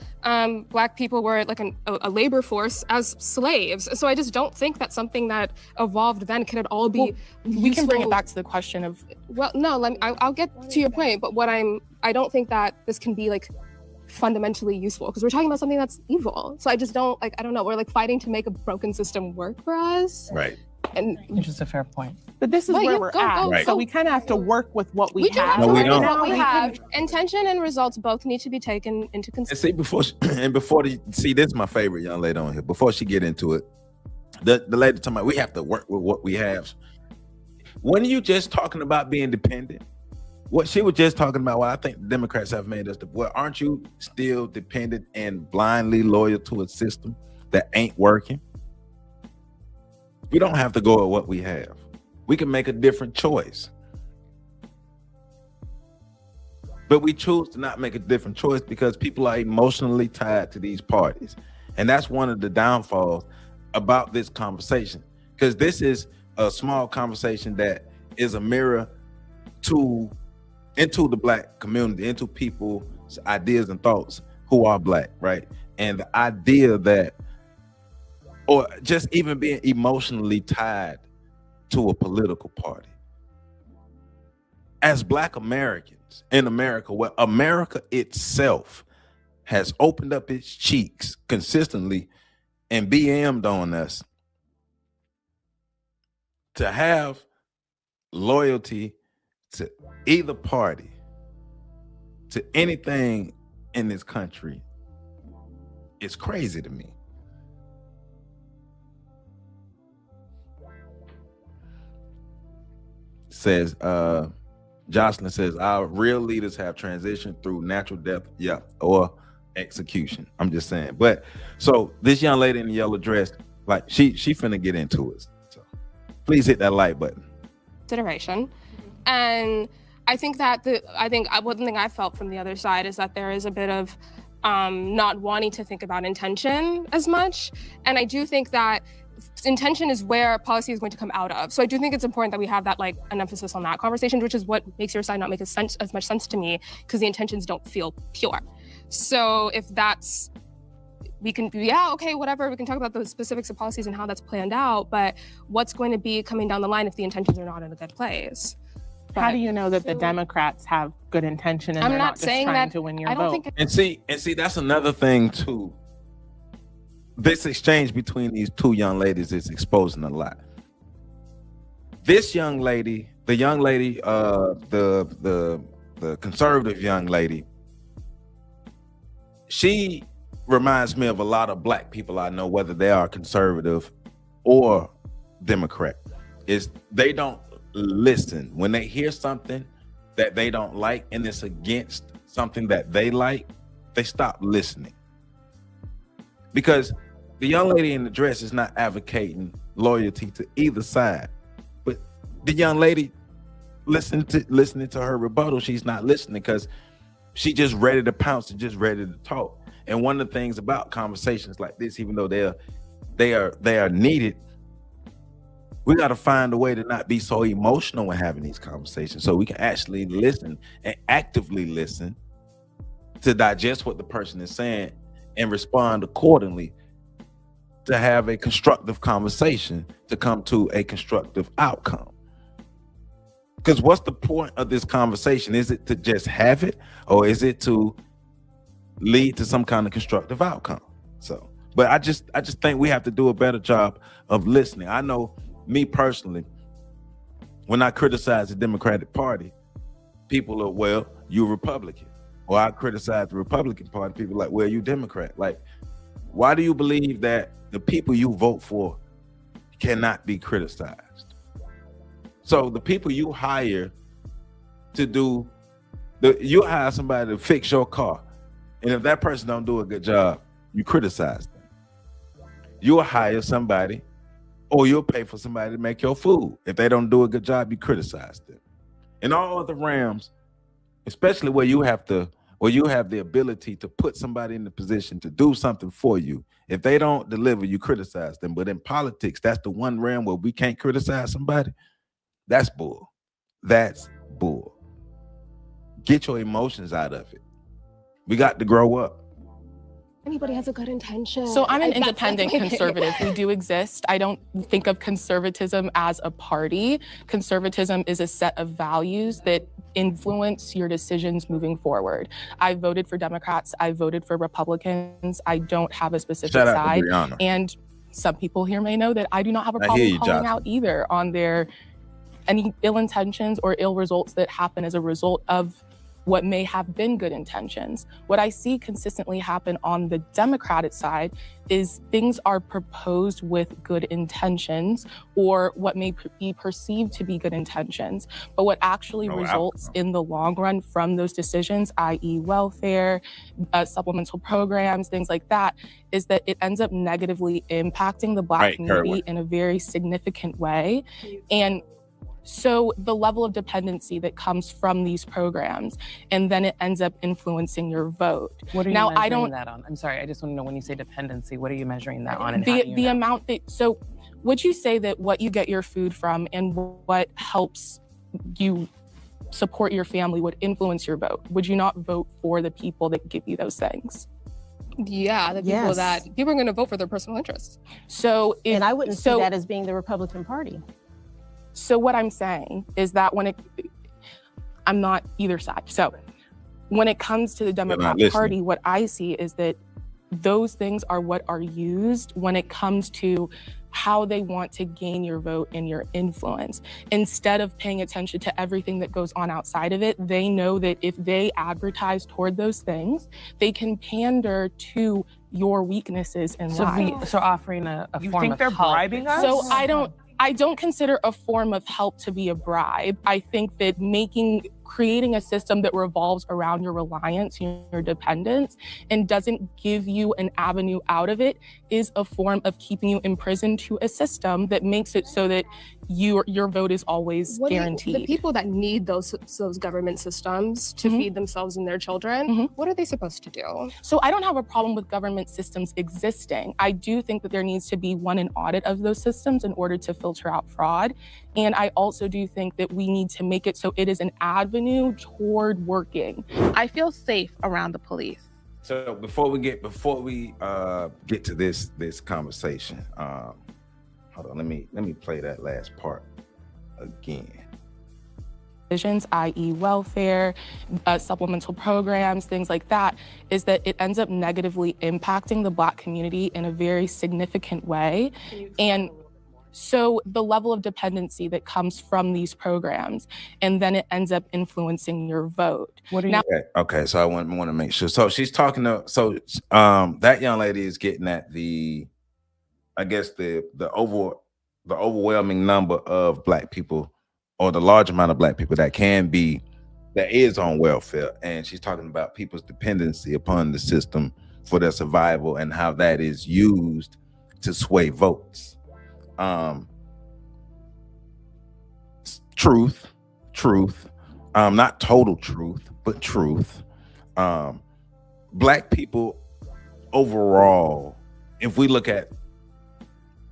Black people were like a labor force as slaves. So I just don't think that something that evolved then could at all be useful. We can bring it back to the question of... Well, no, I'll get to your point. But I don't think that this can be like fundamentally useful because we're talking about something that's evil. So I just don't I don't know. We're like fighting to make a broken system work for us. Right. And Which is a fair point. But this is where we're at. Right. So we kind of have to work with what we do have. have to No, we work with don't. what we have. Intention and results both need to be taken into consideration. And see, this is my favorite young lady on here. Before she get into it, the lady talking about we have to work with what we have. When you just talking about being dependent, what she was just talking about, well, I think the Democrats have made us, well, aren't you still dependent and blindly loyal to a system that ain't working? We don't have to go with what we have. We can make a different choice. But we choose to not make a different choice because people are emotionally tied to these parties. And that's one of the downfalls about this conversation. Because this is a small conversation that is a mirror into the Black community, into people's ideas and thoughts who are Black, right? And the idea that, or just even being emotionally tied to a political party. As Black Americans in America, where America itself has opened up its cheeks consistently and BM'd on us, to have loyalty to either party, to anything in this country, is crazy to me. Says Jocelyn says our real leaders have transitioned through natural death, or execution. I'm just saying. But so this young lady in the yellow dress, like she finna get into it. So please hit that like button. Consideration. And I think that one thing I felt from the other side is that there is a bit of not wanting to think about intention as much. And I do think that intention is where policy is going to come out of. So I do think it's important that we have that an emphasis on that conversation, which is what makes your side not make as much sense to me, because the intentions don't feel pure. So if that's, we can, okay, whatever, we can talk about the specifics of policies and how that's planned out, but what's going to be coming down the line if the intentions are not in a good place? How do you know that the Democrats have good intention and they're not just trying to win your vote? And see, that's another thing too. This exchange between these two young ladies is exposing a lot. This young lady, the conservative young lady, she reminds me of a lot of Black people I know, whether they are conservative or Democrat. Is they don't listen when they hear something that they don't like and it's against something that they like, they stop listening. Because the young lady in the dress is not advocating loyalty to either side, but the young lady listening to her rebuttal, she's not listening because she just ready to pounce and just ready to talk. And one of the things about conversations like this, even though they are needed, we got to find a way to not be so emotional when having these conversations, so we can actually listen and actively listen to digest what the person is saying and respond accordingly, to have a constructive conversation, to come to a constructive outcome. Because what's the point of this conversation? Is it to just have it, or is it to lead to some kind of constructive outcome? So, but I just think we have to do a better job of listening. I know me personally, when I criticize the Democratic Party, people are, well, you Republican. Or I criticize the Republican Party, people are like, well, you Democrat. Like, why do you believe that the people you vote for cannot be criticized? So the people you hire to you hire somebody to fix your car, and if that person don't do a good job, you criticize them. You'll hire somebody, or you'll pay for somebody to make your food. If they don't do a good job, you criticize them. In all other realms, especially where you have the ability to put somebody in the position to do something for you, if they don't deliver, you criticize them. But in politics, that's the one realm where we can't criticize somebody. That's bull. That's bull. Get your emotions out of it. We got to grow up. anybody has a good intention. So I'm an That's independent like- conservative. We do exist. I don't think of conservatism as a party. Conservatism is a set of values that influence your decisions moving forward. I voted for Democrats. I voted for Republicans. I don't have a specific Shout out to side. Brianna. And some people here may know that I do not have a I hear problem you, calling Jocelyn. out either on their any ill intentions or ill results that happen as a result of what may have been good intentions. What I see consistently happen on the Democratic side is things are proposed with good intentions or what may be perceived to be good intentions. But what actually results in the long run from those decisions, i.e. welfare, supplemental programs, things like that, is that it ends up negatively impacting the Black community in a very significant way. And so the level of dependency that comes from these programs, and then it ends up influencing your vote. What are you now, measuring I don't, that on? I'm sorry, I just want to know when you say dependency, what are you measuring that on? And the amount that, so would you say that what you get your food from and what helps you support your family would influence your vote? Would you not vote for the people that give you those things? Yeah, the people that people are going to vote for their personal interests. So, and I wouldn't see that as being the Republican Party. So what I'm saying is that I'm not either side. So when it comes to the Democratic Party, what I see is that those things are what are used when it comes to how they want to gain your vote and your influence. Instead of paying attention to everything that goes on outside of it, they know that if they advertise toward those things, they can pander to your weaknesses in life. So offering a You form think of they're help. bribing us? So I don't consider a form of help to be a bribe. I think that creating a system that revolves around your reliance, your dependence, and doesn't give you an avenue out of it is a form of keeping you imprisoned to a system that makes it so that your vote is always guaranteed. The people that need those government systems to feed themselves and their children, what are they supposed to do? So I don't have a problem with government systems existing. I do think that there needs to be an audit of those systems in order to filter out fraud. And I also do think that we need to make it so it is an avenue toward working. I feel safe around the police. So before we get to this conversation, hold on, let me play that last part again. Decisions, i.e. welfare, supplemental programs, things like that, is that it ends up negatively impacting the Black community in a very significant way. And so the level of dependency that comes from these programs, and then it ends up influencing your vote. Okay, so I want to make sure. So she's talking to, that young lady is getting at the overwhelming number of Black people, or the large amount of Black people that is on welfare. And she's talking about people's dependency upon the system for their survival and how that is used to sway votes. Truth, not total truth, but truth. Black people overall, if we look at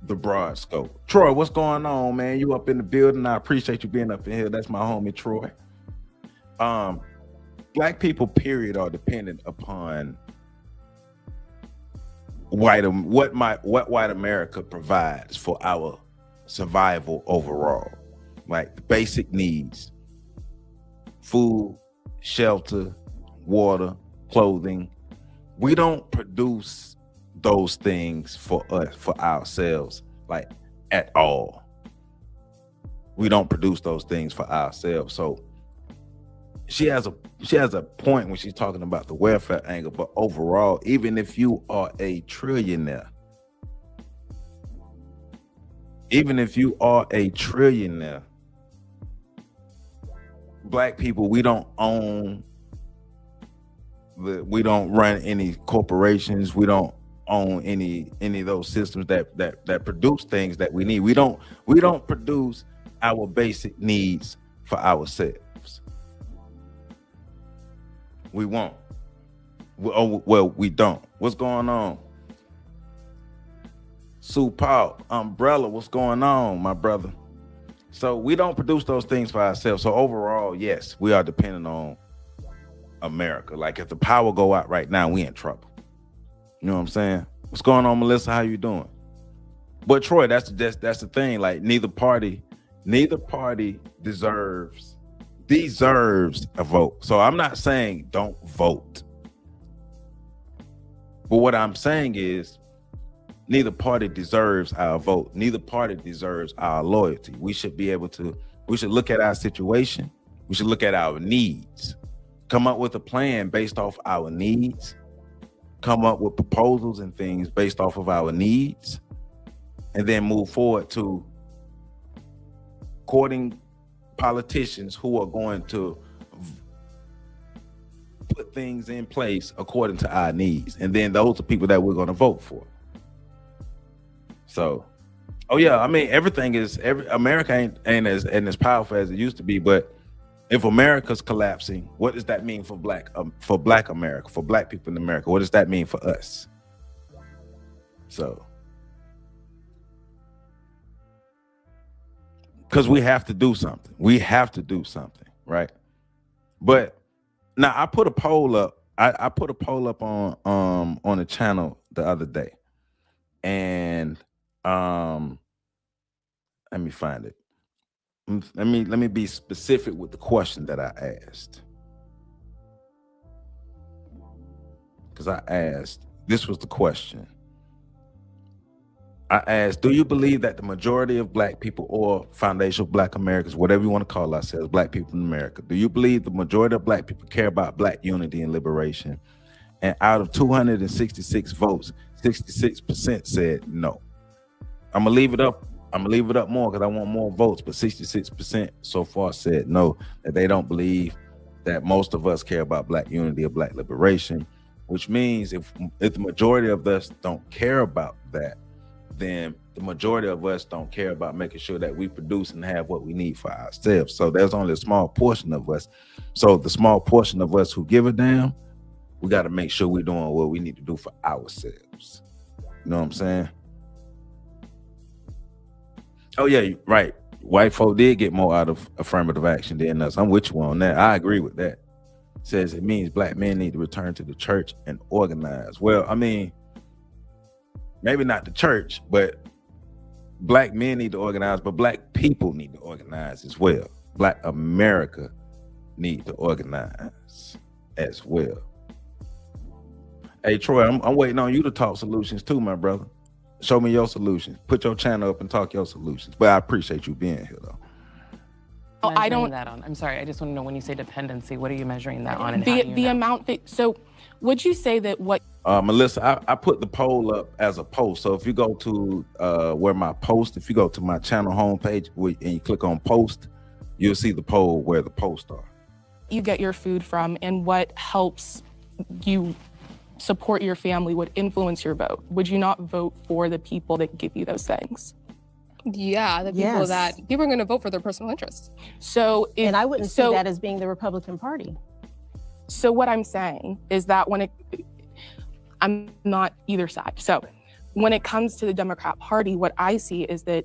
the broad scope. Troy, what's going on, man? You up in the building. I appreciate you being up in here. That's my homie, Troy. Black people, period, are dependent upon what white America provides for our survival overall. Like the basic needs: food, shelter, water, clothing. We don't produce those things for ourselves, like at all. We don't produce those things for ourselves. So she has a point when she's talking about the welfare angle, but overall, even if you are a trillionaire, Black people, we don't run any corporations. We don't own any of those systems that produce things that we need. We don't produce our basic needs for ourselves. We won't. We don't. What's going on? Sue Paul, Umbrella, what's going on, my brother? So we don't produce those things for ourselves. So overall, yes, we are dependent on America. Like if the power go out right now, we in trouble. You know what I'm saying? What's going on, Melissa? How you doing? But Troy, that's the thing. Like neither party deserves a vote. So I'm not saying don't vote. But what I'm saying is neither party deserves our vote. Neither party deserves our loyalty. We should look at our situation. We should look at our needs. Come up with a plan based off our needs. Come up with proposals and things based off of our needs. And then move forward to courting politicians who are going to put things in place according to our needs. And then those are people that we're going to vote for. So, oh yeah, I mean, America ain't as powerful as it used to be, but if America's collapsing, what does that mean for Black America, for Black people in America? What does that mean for us? So, because we have to do something. We have to do something, right? But now I put a poll up. I put a poll up on the channel the other day, and let me find it. Let me be specific with the question that I asked. Because I asked, this was the question. I asked, do you believe that the majority of Black people, or foundational Black Americans, whatever you want to call ourselves, Black people in America, do you believe the majority of Black people care about Black unity and liberation? And out of 266 votes, 66% said no. I'm gonna leave it up more because I want more votes, but 66% so far said no, that they don't believe that most of us care about Black unity or Black liberation, which means if the majority of us don't care about that, then the majority of us don't care about making sure that we produce and have what we need for ourselves. So there's only a small portion of us. So the small portion of us who give a damn, we got to make sure we're doing what we need to do for ourselves. You know what I'm saying? Oh yeah, right. White folk did get more out of affirmative action than us. I'm with you on that. I agree with that. Says it means Black men need to return to the church and organize. Well, I mean, maybe not the church, but Black men need to organize, but Black people need to organize as well. Black America need to organize as well. Hey, Troy, I'm waiting on you to talk solutions too, my brother. Show me your solutions. Put your channel up and talk your solutions. But I appreciate you being here, though. Oh, I don't. That on. I'm sorry. I just want to know, when you say dependency, what are you measuring that on? And how do you The know? amount that. So, would you say that what? Melissa, I put the poll up as a post. So if you go to if you go to my channel homepage and you click on post, you'll see the poll where the posts are. You get your food from, and what helps you support your family would influence your vote. Would you not vote for the people that give you those things? Yeah, the people people are going to vote for their personal interests. So, and I wouldn't see that as being the Republican Party. So what I'm saying is that I'm not either side. So when it comes to the Democrat Party, what I see is that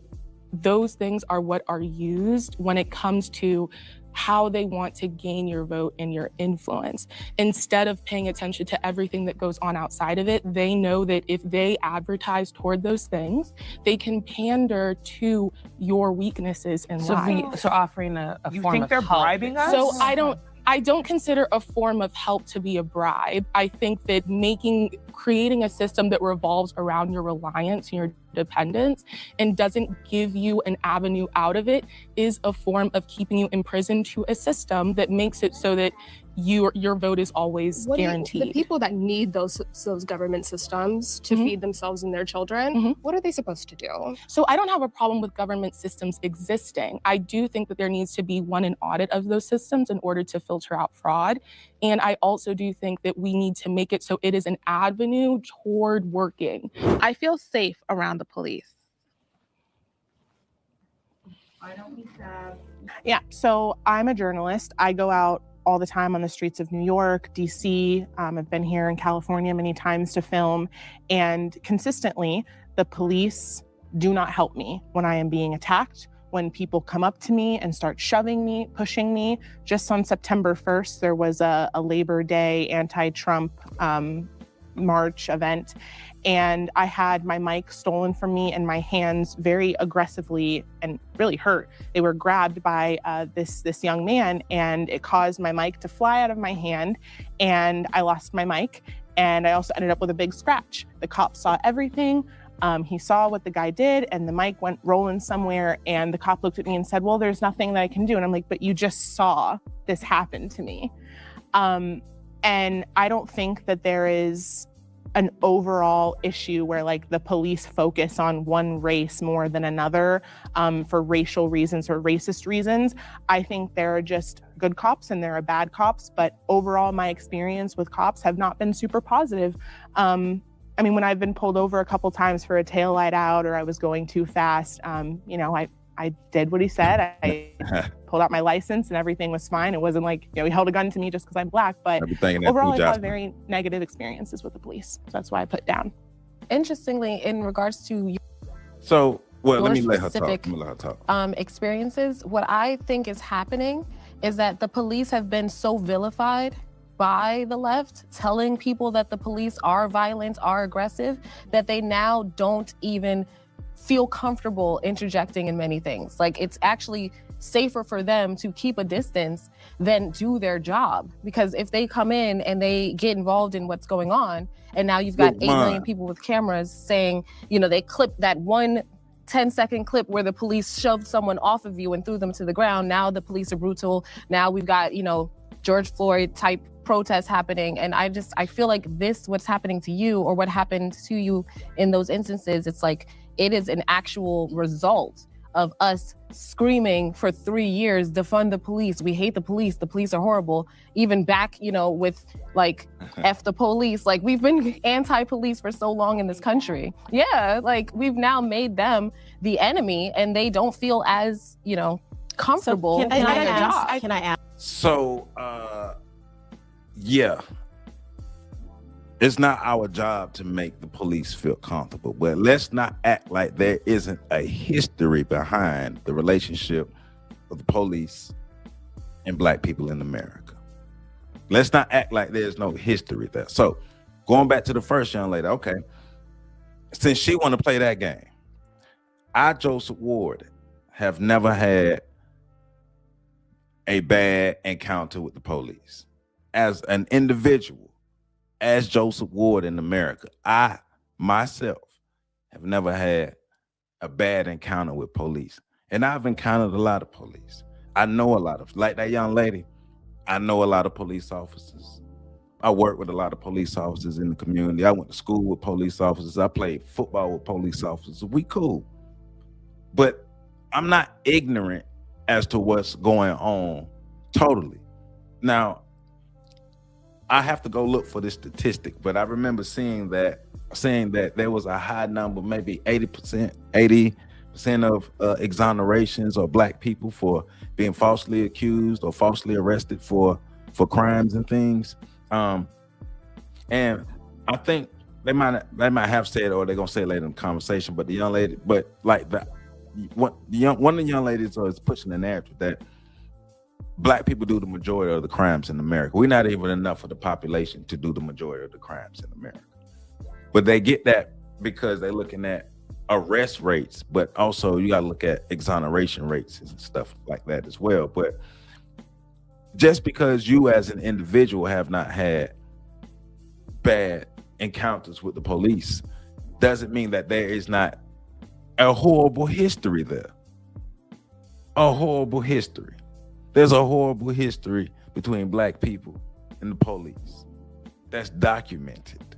those things are what are used when it comes to how they want to gain your vote and your influence. Instead of paying attention to everything that goes on outside of it, they know that if they advertise toward those things, they can pander to your weaknesses in life. So offering a form of help. You think they're bribing us? So I don't consider a form of help to be a bribe. I think that creating a system that revolves around your reliance and your dependence and doesn't give you an avenue out of it is a form of keeping you imprisoned to a system that makes it so that your vote is always guaranteed. The people that need those government systems to feed themselves and their children, what are they supposed to do? So I don't have a problem with government systems existing. I do think that there needs to be an audit of those systems in order to filter out fraud. And I also do think that we need to make it so it is an avenue toward working. I feel safe around the police. Why don't we have... Yeah, so I'm a journalist. I go out all the time on the streets of New York, DC. I've been here in California many times to film, and consistently the police do not help me when I am being attacked, when people come up to me and start shoving me, pushing me. Just on September 1st, there was a Labor Day anti-Trump march event, and I had my mic stolen from me and my hands very aggressively and really hurt. They were grabbed by this young man, and it caused my mic to fly out of my hand, and I lost my mic, and I also ended up with a big scratch. The cop saw everything. He saw what the guy did, and the mic went rolling somewhere, and the cop looked at me and said, well, there's nothing that I can do. And I'm like, but you just saw this happen to me. And I don't think that there is an overall issue where like the police focus on one race more than another for racial reasons or racist reasons. I think there are just good cops and there are bad cops, but overall my experience with cops have not been super positive. I mean, when I've been pulled over a couple times for a tail light out or I was going too fast, you know, I did what he said. I pulled out my license and everything was fine. It wasn't like, you know, he held a gun to me just because I'm Black, but overall I've had very negative experiences with the police. So that's why I put down. Interestingly, in regards to let me let her talk. Experiences, what I think is happening is that the police have been so vilified by the left, telling people that the police are violent, are aggressive, that they now don't even feel comfortable interjecting in many things. Like, it's actually safer for them to keep a distance than do their job. Because if they come in and they get involved in what's going on, and now you've got 8 million people with cameras saying, you know, they clipped that one 10-second clip where the police shoved someone off of you and threw them to the ground. Now the police are brutal. Now we've got, you know, George Floyd type protests happening. And I feel like what's happening to you or what happened to you in those instances, it's like, it is an actual result of us screaming for 3 years, defund the police. We hate the police are horrible. Even back, you know, with like, F the police. Like, we've been anti-police for so long in this country. Yeah, like, we've now made them the enemy and they don't feel as, you know, comfortable. So can I ask? So, yeah. It's not our job to make the police feel comfortable, but let's not act like there isn't a history behind the relationship of the police and Black people in America. Let's not act like there's no history there. So going back to the first young lady, okay, since she want to play that game, I, Joseph Ward, have never had a bad encounter with the police. As an individual, as Joseph Ward in America, I, myself, have never had a bad encounter with police. And I've encountered a lot of police. I know a lot of, like that young lady, I know a lot of police officers. I work with a lot of police officers in the community. I went to school with police officers. I played football with police officers. We cool. But I'm not ignorant as to what's going on totally. Now, I have to go look for this statistic, but I remember saying that there was a high number, maybe 80% of exonerations of Black people for being falsely accused or falsely arrested for crimes and things. And I think they might have said, or they're gonna say it later in the conversation, but the young lady, but like one of the young ladies is pushing the narrative that Black people do the majority of the crimes in America. We're not even enough of the population to do the majority of the crimes in America. But they get that because they're looking at arrest rates, but also you gotta look at exoneration rates and stuff like that as well. But just because you as an individual have not had bad encounters with the police doesn't mean that there is not a horrible history there. A horrible history. There's a horrible history between Black people and the police. That's documented.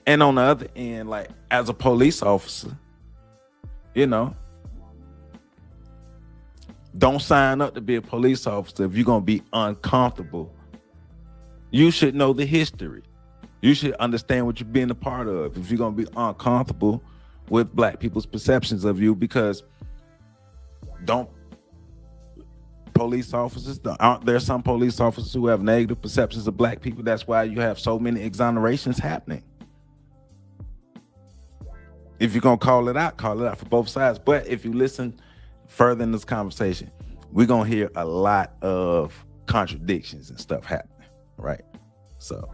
And on the other end, like as a police officer, you know, don't sign up to be a police officer if you're gonna be uncomfortable. You should know the history. You should understand what you're being a part of if you're gonna be uncomfortable with Black people's perceptions of you, because aren't there some police officers who have negative perceptions of Black people? That's why you have so many exonerations happening. If you're gonna call it out for both sides. But if you listen further in this conversation, we're gonna hear a lot of contradictions and stuff happening, right? So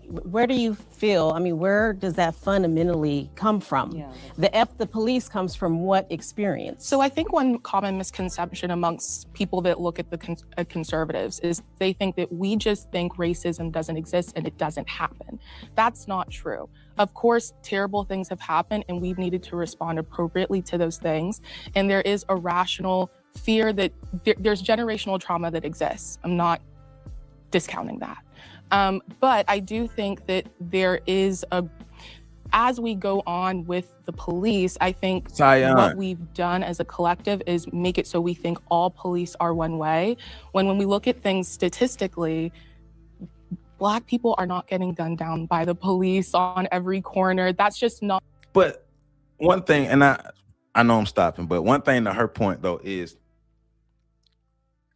where do you feel, I mean, where does that fundamentally come from? Yeah, The police comes from what experience? So I think one common misconception amongst people that look at the conservatives is they think that we just think racism doesn't exist and it doesn't happen. That's not true. Of course, terrible things have happened and we've needed to respond appropriately to those things. And there is a rational fear that there's generational trauma that exists. I'm not discounting that. But I do think that there is as we go on with the police, I think what we've done as a collective is make it so we think all police are one way. When we look at things statistically, Black people are not getting gunned down by the police on every corner. That's just not. But one thing, and I know I'm stopping, but one thing to her point though is,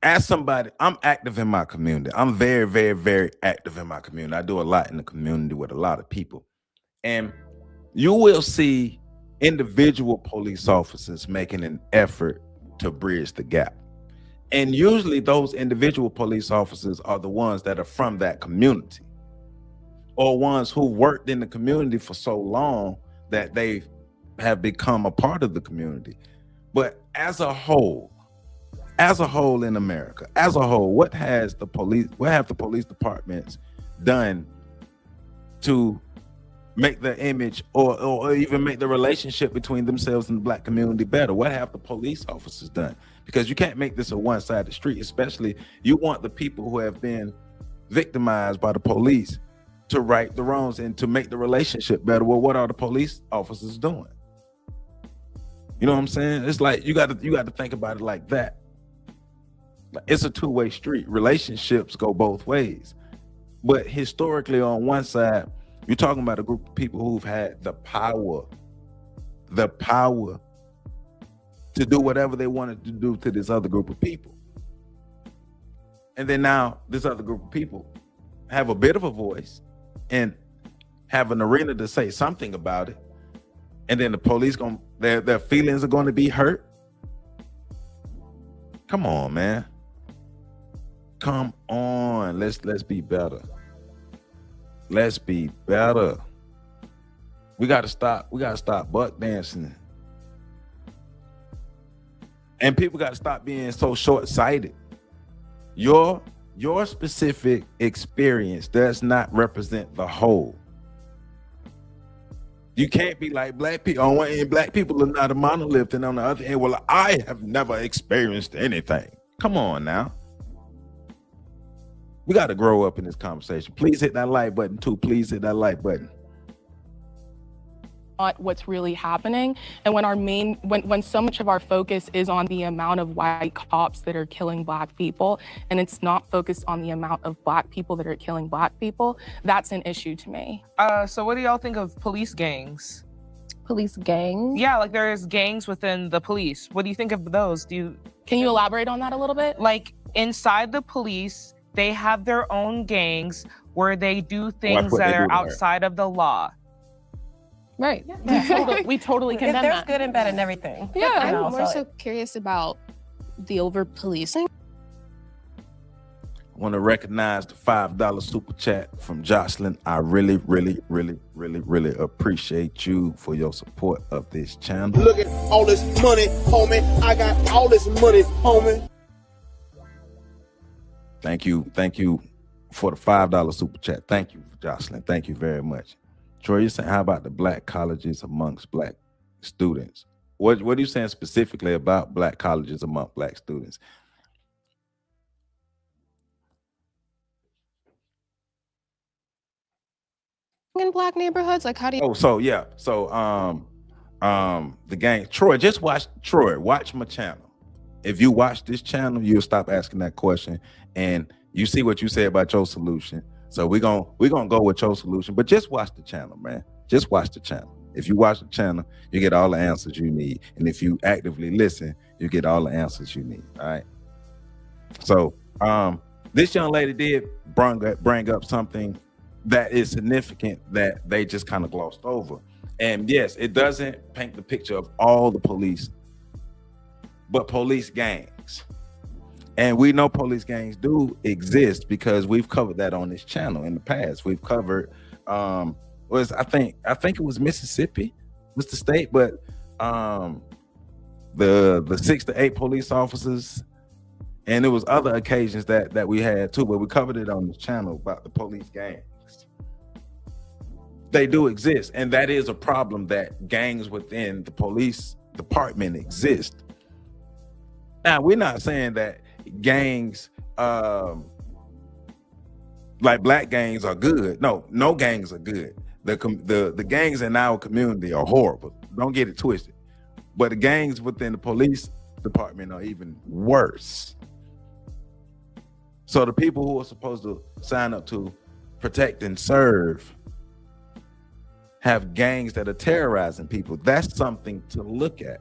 as somebody, I'm active in my community. I'm very, very, very active in my community. I do a lot in the community with a lot of people. And you will see individual police officers making an effort to bridge the gap. And usually those individual police officers are the ones that are from that community, or ones who worked in the community for so long that they have become a part of the community. But as a whole in America, as a whole, what have the police departments done to make the image or even make the relationship between themselves and the Black community better? What have the police officers done? Because you can't make this a one-sided street, especially you want the people who have been victimized by the police to right the wrongs and to make the relationship better. Well, what are the police officers doing? You know what I'm saying? It's like you got to think about it like that. It's a two-way street. Relationships go both ways. But historically, on one side, you're talking about a group of people who've had the power to do whatever they wanted to do to this other group of people. And then now this other group of people have a bit of a voice and have an arena to say something about it. And then the police, their feelings are going to be hurt. Come on, man. Come on. Let's be better. Let's be better. We gotta stop buck dancing. And people gotta stop being so short-sighted. Your specific experience does not represent the whole. You can't be like Black people. On one end, Black people are not a monolith, and on the other end, well, I have never experienced anything. Come on now. We got to grow up in this conversation. Please hit that like button too. Please hit that like button. Not what's really happening. And when so much of our focus is on the amount of white cops that are killing Black people, and it's not focused on the amount of Black people that are killing Black people, that's an issue to me. So what do y'all think of police gangs? Police gangs? Yeah, like there's gangs within the police. What do you think of those? Can you elaborate on that a little bit? Like inside the police, they have their own gangs where they do things that are outside of the law. Right. Yeah. We totally condemn There's that. good and bad in everything. Yeah, You know, I'm more so curious about the over-policing. I want to recognize the $5 super chat from Jocelyn. I really, really, really, really, really appreciate you for your support of this channel. Look at all this money, homie. I got all this money, homie. Thank you for the $5 super chat. Thank you, Jocelyn. Thank you very much. Troy, you're saying, how about the Black colleges amongst Black students? What are you saying specifically about Black colleges among Black students? In Black neighborhoods, like how do you? The gang. Troy, watch my channel. If you watch this channel, you'll stop asking that question, and you see what you say about your solution. So we're gonna go with your solution, but just watch the channel, man. Just watch the channel. If you watch the channel, you get all the answers you need, and if you actively listen, you get all the answers you need. All right. So this young lady did bring up something that is significant that they just kind of glossed over, and yes, it doesn't paint the picture of all the police, but police gangs. And we know police gangs do exist because we've covered that on this channel in the past. We've covered I think it was Mississippi was the state, but the 6 to 8 police officers, and there was other occasions that we had too, but we covered it on this channel about the police gangs. They do exist, and that is a problem, that gangs within the police department exist. Now, we're not saying that gangs like black gangs are good. No gangs are good. The gangs in our community are horrible. Don't get it twisted. But the gangs within the police department are even worse. So the people who are supposed to sign up to protect and serve have gangs that are terrorizing people. That's something to look at.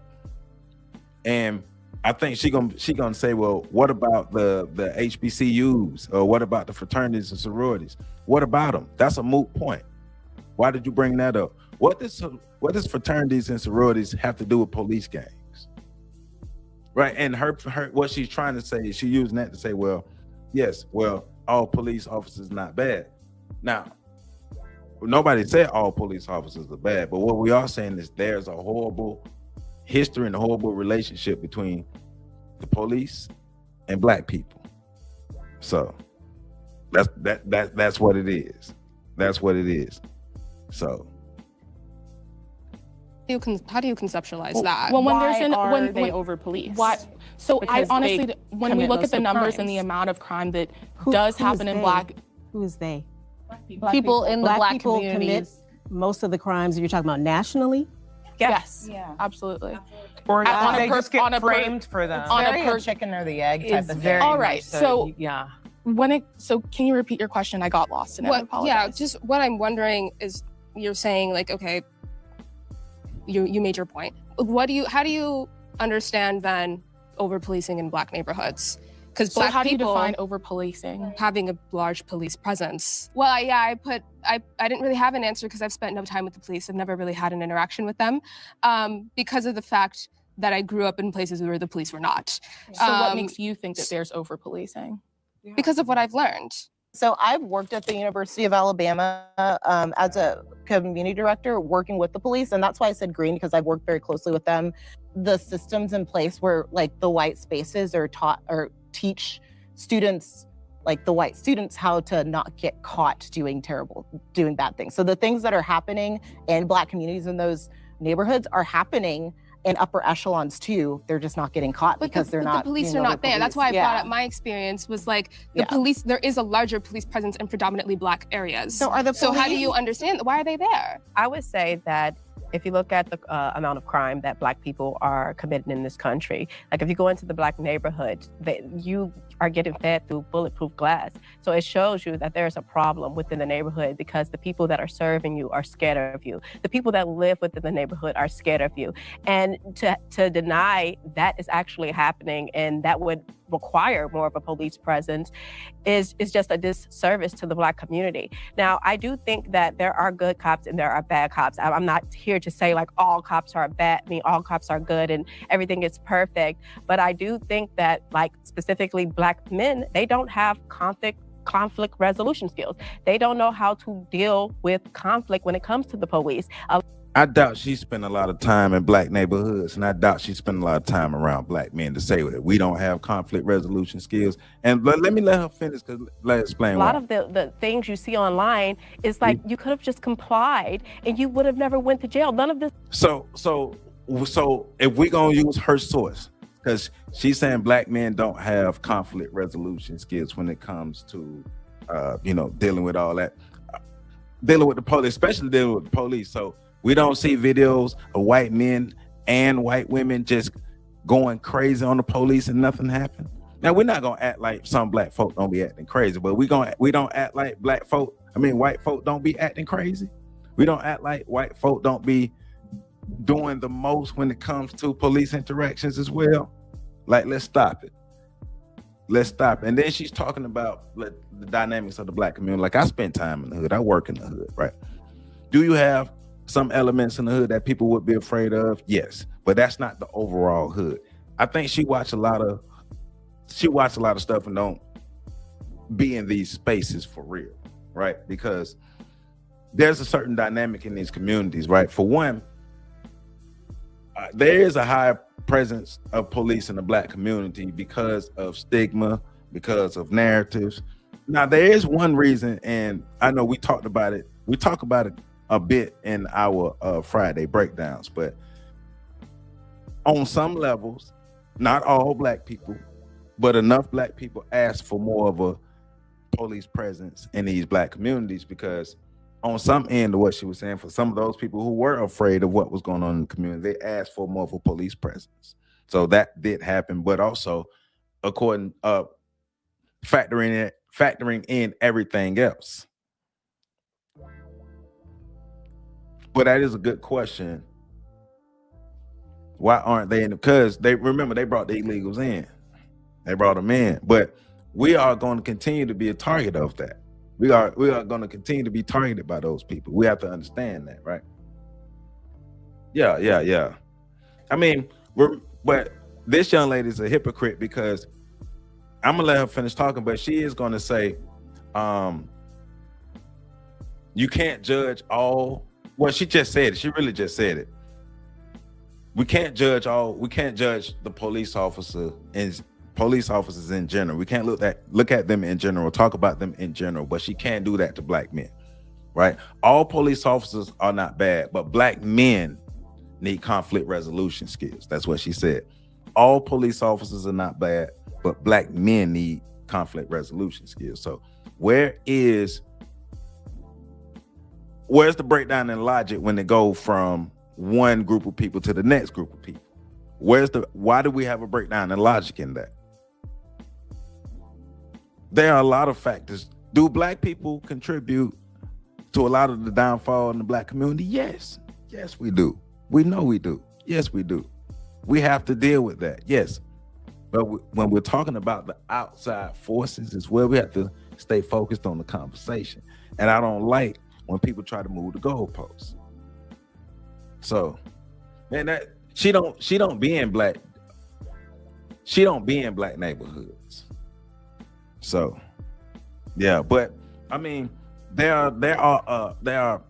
And I think she gonna say, well, what about the HBCUs, or what about the fraternities and sororities? What about them? That's a moot point. Why did you bring that up? What does fraternities and sororities have to do with police gangs? Right. And her what she's trying to say is, she's using that to say, well, yes, well, all police officers not bad. Now, nobody said all police officers are bad, but what we are saying is there's a horrible history and a horrible relationship between the police and black people. So that's what it is. That's what it is. So how do you conceptualize that? Well, when they over police? Why? So Because I honestly, when we look at the numbers and the amount of crime that does happen in black, who is they? People in the black people communities. commit most of the crimes you're talking about nationally. yes, Yeah. absolutely. Or on a they per- just get on a per- framed for them. on a Very per- chicken or the egg type It's of very thing. All right, much so yeah. So can you repeat your question? I got lost in it. I apologize. Yeah, just what I'm wondering is, you're saying like, okay, you made your point. How do you understand then over policing in black neighborhoods? Because So black how do you people define over policing? having a large police presence. Well, I didn't really have an answer because I've spent no time with the police. I've never really had an interaction with them because of the fact that I grew up in places where the police were not. So what makes you think that there's over policing? Because of what I've learned. So I've worked at the University of Alabama as a community director working with the police. And that's why I said green, because I've worked very closely with them. The systems in place where like the white spaces are taught or teach students, like the white students, how to not get caught doing bad things. So the things that are happening in black communities in those neighborhoods are happening in upper echelons too. They're just not getting caught because they're not. The police being are not there. That's why I overpoliced. brought up my experience was like the police. There is a larger police presence in predominantly black areas. So are the So how do police- you understand? Why are they there? I would say that if you look at the amount of crime that black people are committing in this country, like if you go into the black neighborhood, you are getting fed through bulletproof glass. So it shows you that there's a problem within the neighborhood because the people that are serving you are scared of you. The people that live within the neighborhood are scared of you. And to deny that is actually happening and that would require more of a police presence is just a disservice to the black community. Now, I do think that there are good cops and there are bad cops. I'm not here to say like all cops are bad, all cops are good and everything is perfect. But I do think that like specifically black men, they don't have conflict resolution skills. They don't know how to deal with conflict when it comes to the police. I doubt she spent a lot of time in black neighborhoods, and I doubt she spent a lot of time around black men to say that we don't have conflict resolution skills. And let me let her finish, because let her explain A lot of the things you see online is like you could have just complied and you would have never went to jail. None of this. So if we're gonna use her source, because she's saying black men don't have conflict resolution skills when it comes to dealing with all that, dealing with the police, especially dealing with the police. So we don't see videos of white men and white women just going crazy on the police and nothing happened. Now, we're not gonna act like some black folk don't be acting crazy, but we don't act like white folk don't be acting crazy. We don't act like white folk don't be doing the most when it comes to police interactions as well. Like, let's stop it. And then she's talking about the dynamics of the black community. Like, I spend time in the hood. I work in the hood, right? Do you have some elements in the hood that people would be afraid of? Yes, but that's not the overall hood. I think she watched a lot of she watch a lot of stuff and don't be in these spaces for real, right? Because there's a certain dynamic in these communities, right? For one, there is a high presence of police in the Black community because of stigma, because of narratives. Now, there is one reason, and I know we talked about it. We talk about it a bit in our Friday breakdowns, but on some levels, not all Black people, but enough Black people ask for more of a police presence in these Black communities, because on some end of what she was saying, for some of those people who were afraid of what was going on in the community, they asked for more of a police presence. So that did happen, but also factoring in everything else. But that is a good question. Why aren't they in? Because they brought the illegals in. They brought them in, but we are going to continue to be a target of that. We are going to continue to be targeted by those people. We have to understand that, right? Yeah. I mean, but this young lady is a hypocrite, because I'm gonna let her finish talking, but she is going to say, you can't judge all. Well, she just said it. She really just said it. We can't judge the police officers in general. We can't look at them in general, talk about them in general, but she can't do that to Black men, right? All police officers are not bad, but Black men need conflict resolution skills. That's what she said. All police officers are not bad, but Black men need conflict resolution skills. So where's the breakdown in logic when they go from one group of people to the next group of people? Why do we have a breakdown in logic in that? There are a lot of factors. Do Black people contribute to a lot of the downfall in the Black community? Yes, we do. We know we do. Yes, we do. We have to deal with that. Yes. But when we're talking about the outside forces as well, we have to stay focused on the conversation. And I don't like when people try to move the goalposts. So, man, that she don't be in Black neighborhoods. So, yeah, but I mean, there are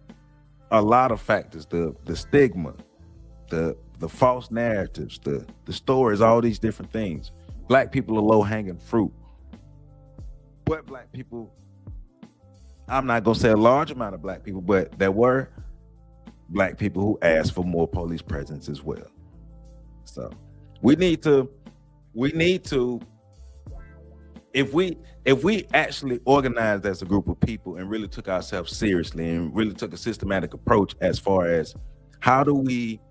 a lot of factors: the stigma, the false narratives, the stories, all these different things. Black people are low-hanging fruit, but Black people, I'm not gonna say a large amount of Black people, but there were Black people who asked for more police presence as well. So we need to, if we actually organized as a group of people and really took ourselves seriously and really took a systematic approach as far as how do we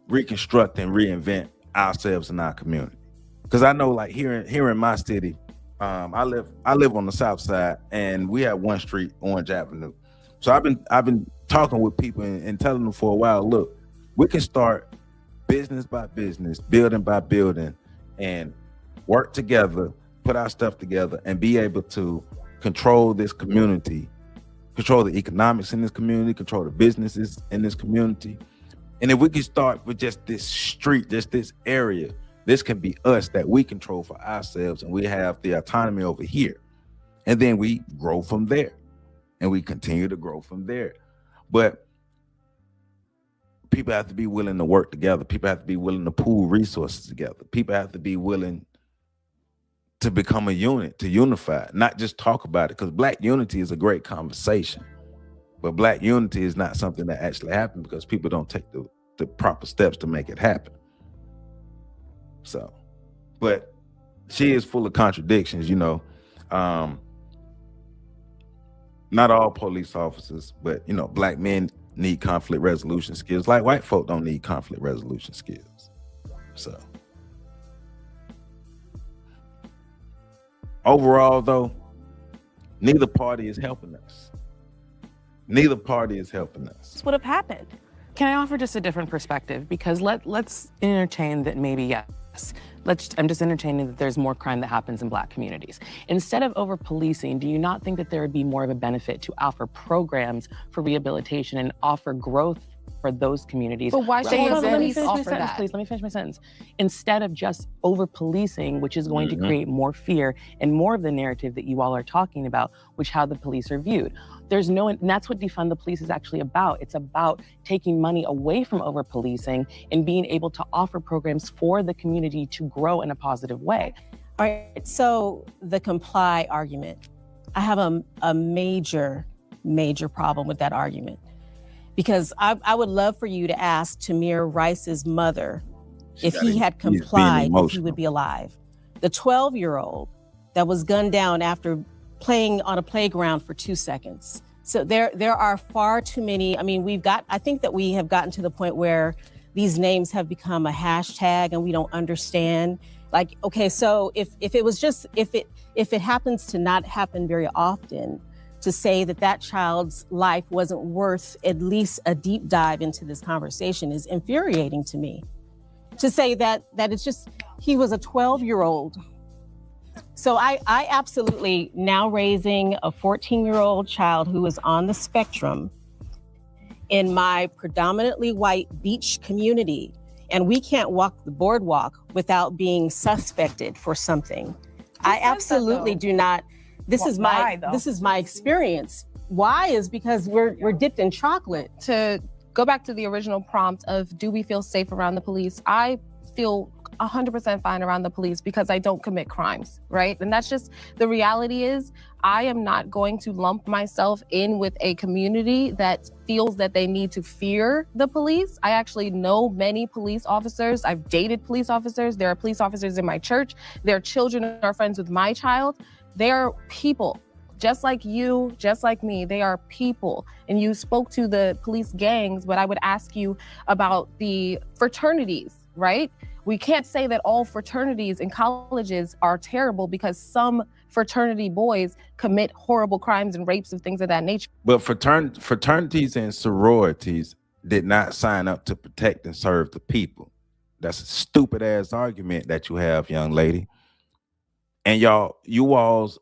reconstruct and reinvent ourselves in our community. Because I know, like here in my city, I live on the south side, and we have one street, Orange Avenue. So I've been talking with people and telling them for a while, look, we can start business by business, building by building, and work together, put our stuff together, and be able to control this community, control the economics in this community, control the businesses in this community. And if we can start with just this street, just this area, this can be us that we control for ourselves, and we have the autonomy over here. And then we grow from there, and we continue to grow from there. But people have to be willing to work together. People have to be willing to pool resources together. People have to be willing to become a unit, to unify, not just talk about it. Because Black unity is a great conversation, but Black unity is not something that actually happens because people don't take the proper steps to make it happen. So, but she is full of contradictions, you know. Not all police officers, but, you know, Black men need conflict resolution skills. Like white folk don't need conflict resolution skills. So, overall, though, neither party is helping us. Neither party is helping us. This would have happened. Can I offer just a different perspective? Because let's entertain that maybe, yes, I'm just entertaining that there's more crime that happens in Black communities. Instead of over-policing, do you not think that there would be more of a benefit to offer programs for rehabilitation and offer growth for those communities. But why should Let the me police finish my offer sentence, that? please. Let me finish my sentence. Instead of just over-policing, which is going to create more fear and more of the narrative that you all are talking about, which how the police are viewed. And that's what defund the police is actually about. It's about taking money away from over-policing and being able to offer programs for the community to grow in a positive way. All right, so the comply argument. I have a major problem with that argument. Because I would love for you to ask Tamir Rice's mother if he had complied, if he would be alive. The 12-year-old that was gunned down after playing on a playground for 2 seconds. So there are far too many. I mean, I think that we have gotten to the point where these names have become a hashtag and we don't understand. Like, okay, so if it happens to not happen very often, to say that child's life wasn't worth at least a deep dive into this conversation is infuriating to me. To say that it's just, he was a 12-year-old. So I absolutely, now raising a 14-year-old child who is on the spectrum in my predominantly white beach community, and we can't walk the boardwalk without being suspected for something. I absolutely do not. This is my experience. Why is because we're dipped in chocolate. To go back to the original prompt of, do we feel safe around the police? I feel 100% fine around the police because I don't commit crimes, right? And that's just, the reality is, I am not going to lump myself in with a community that feels that they need to fear the police. I actually know many police officers. I've dated police officers. There are police officers in my church. Their children are friends with my child. They are people, just like you, just like me. They are people. And you spoke to the police gangs, but I would ask you about the fraternities, right? We can't say that all fraternities in colleges are terrible because some fraternity boys commit horrible crimes and rapes and things of that nature. But fraternities and sororities did not sign up to protect and serve the people. That's a stupid ass argument that you have, young lady. And you all's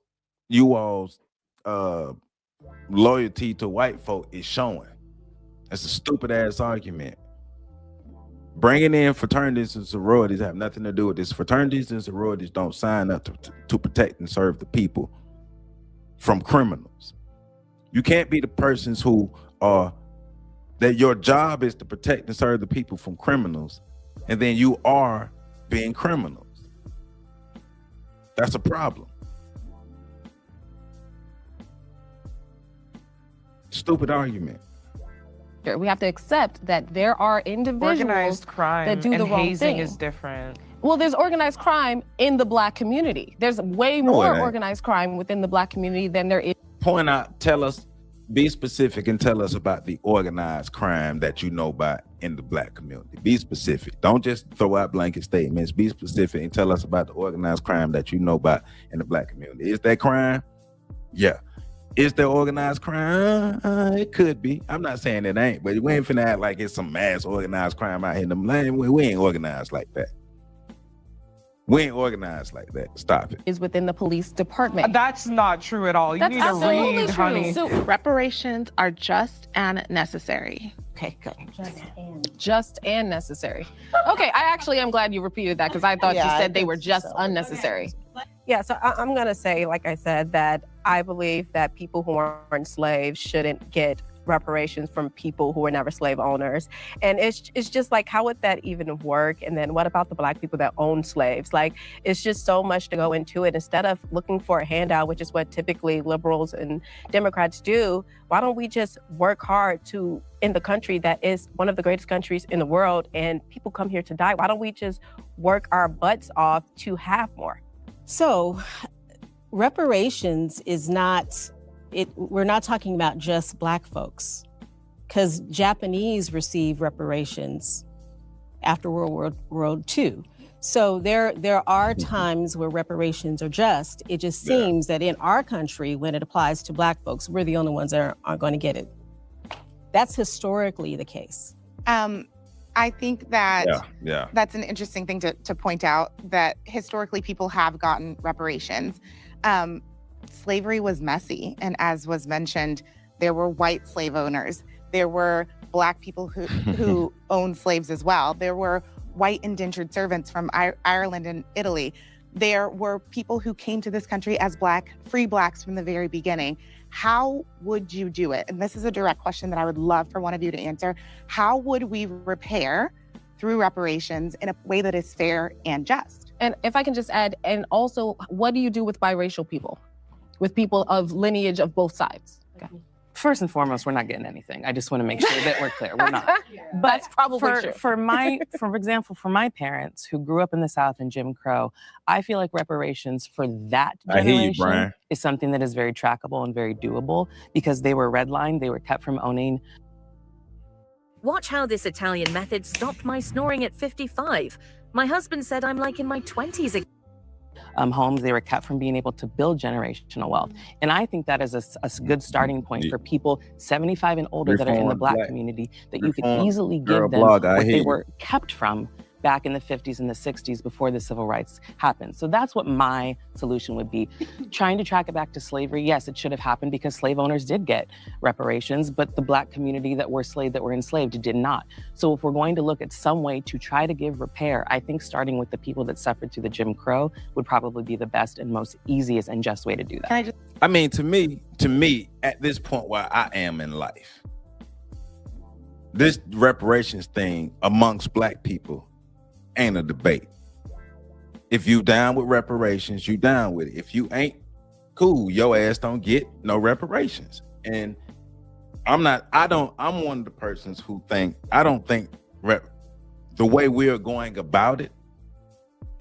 loyalty to white folk is showing. That's a stupid ass argument. Bringing in fraternities and sororities have nothing to do with this. Fraternities and sororities don't sign up to protect and serve the people from criminals. You can't be the persons who are, that your job is to protect and serve the people from criminals, and then you are being criminals. That's a problem. Stupid argument. We have to accept that there are individuals Organized crime that do and the wrong hazing thing. is different. Well, there's organized crime in the Black community. There's way more organized crime within the Black community than there is. Point out, tell us, be specific and tell us about the organized crime that you know about in the Black community. Be specific. Don't just throw out blanket statements. Be specific and tell us about the organized crime that you know about in the Black community. Is that crime? Yeah. Is there organized crime? It could be. I'm not saying it ain't, but we ain't finna act like it's some mass organized crime out here in the land. We ain't organized like that. We ain't organized like that. Stop it. Is within the police department. That's not true at all. You That's need to absolutely read, true. honey. So reparations are just and necessary. Okay, good. Just and necessary. Okay, I actually am glad you repeated that because I thought you said they were just unnecessary. Yeah, so I'm going to say, like I said, that I believe that people who are enslaved shouldn't get reparations from people who were never slave owners. And it's just like, how would that even work? And then what about the Black people that own slaves? Like, it's just so much to go into it. Instead of looking for a handout, which is what typically liberals and Democrats do, why don't we just work hard in the country that is one of the greatest countries in the world and people come here to die? Why don't we just work our butts off to have more? So reparations is not, we're not talking about just Black folks, because Japanese received reparations after World War II. So there are times where reparations are just. It just seems that in our country, when it applies to Black folks, we're the only ones that aren't going to get it. That's historically the case. I think that Yeah. that's an interesting thing to point out, that historically people have gotten reparations. Slavery was messy. And as was mentioned, there were white slave owners. There were Black people who owned slaves as well. There were white indentured servants from Ireland and Italy. There were people who came to this country as free Blacks from the very beginning. How would you do it? And this is a direct question that I would love for one of you to answer. How would we repair through reparations in a way that is fair and just? And if I can just add, and also, what do you do with biracial people? With people of lineage of both sides? Okay. First and foremost, we're not getting anything. I just want to make sure that we're clear. We're not. But that's probably true. For example, for my parents who grew up in the South in Jim Crow, I feel like reparations for that generation is something that is very trackable and very doable because they were redlined, they were kept from owning. Watch how this Italian method stopped my snoring at 55. My husband said I'm like in my 20s again. Homes, they were kept from being able to build generational wealth. And I think that is a good starting point for people 75 and older that are in the Black community, that you could easily give them what they were kept from back in the 50s and the 60s before the civil rights happened. So that's what my solution would be. Trying to track it back to slavery, yes, it should have happened because slave owners did get reparations, but the Black community that were enslaved did not. So if we're going to look at some way to try to give repair, I think starting with the people that suffered through the Jim Crow would probably be the best and most easiest and just way to do that. I mean, to me, at this point where I am in life, this reparations thing amongst Black people ain't a debate. If you down with reparations, you down with it. If you ain't, cool, your ass don't get no reparations. And I'm one of the persons who don't think the way we're going about it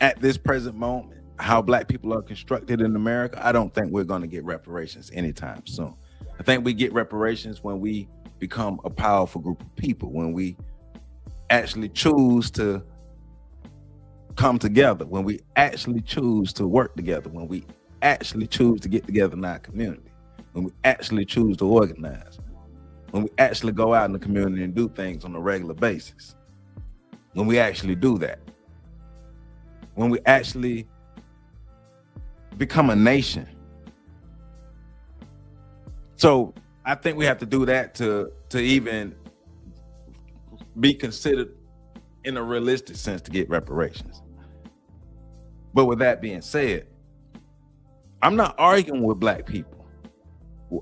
at this present moment, how Black people are constructed in America, I don't think we're going to get reparations anytime soon. I think we get reparations when we become a powerful group of people, when we actually choose to come together, when we actually choose to work together, when we actually choose to get together in our community, when we actually choose to organize, when we actually go out in the community and do things on a regular basis, when we actually do that, when we actually become a nation. So I think we have to do that to even be considered in a realistic sense to get reparations. But with that being said, I'm not arguing with Black people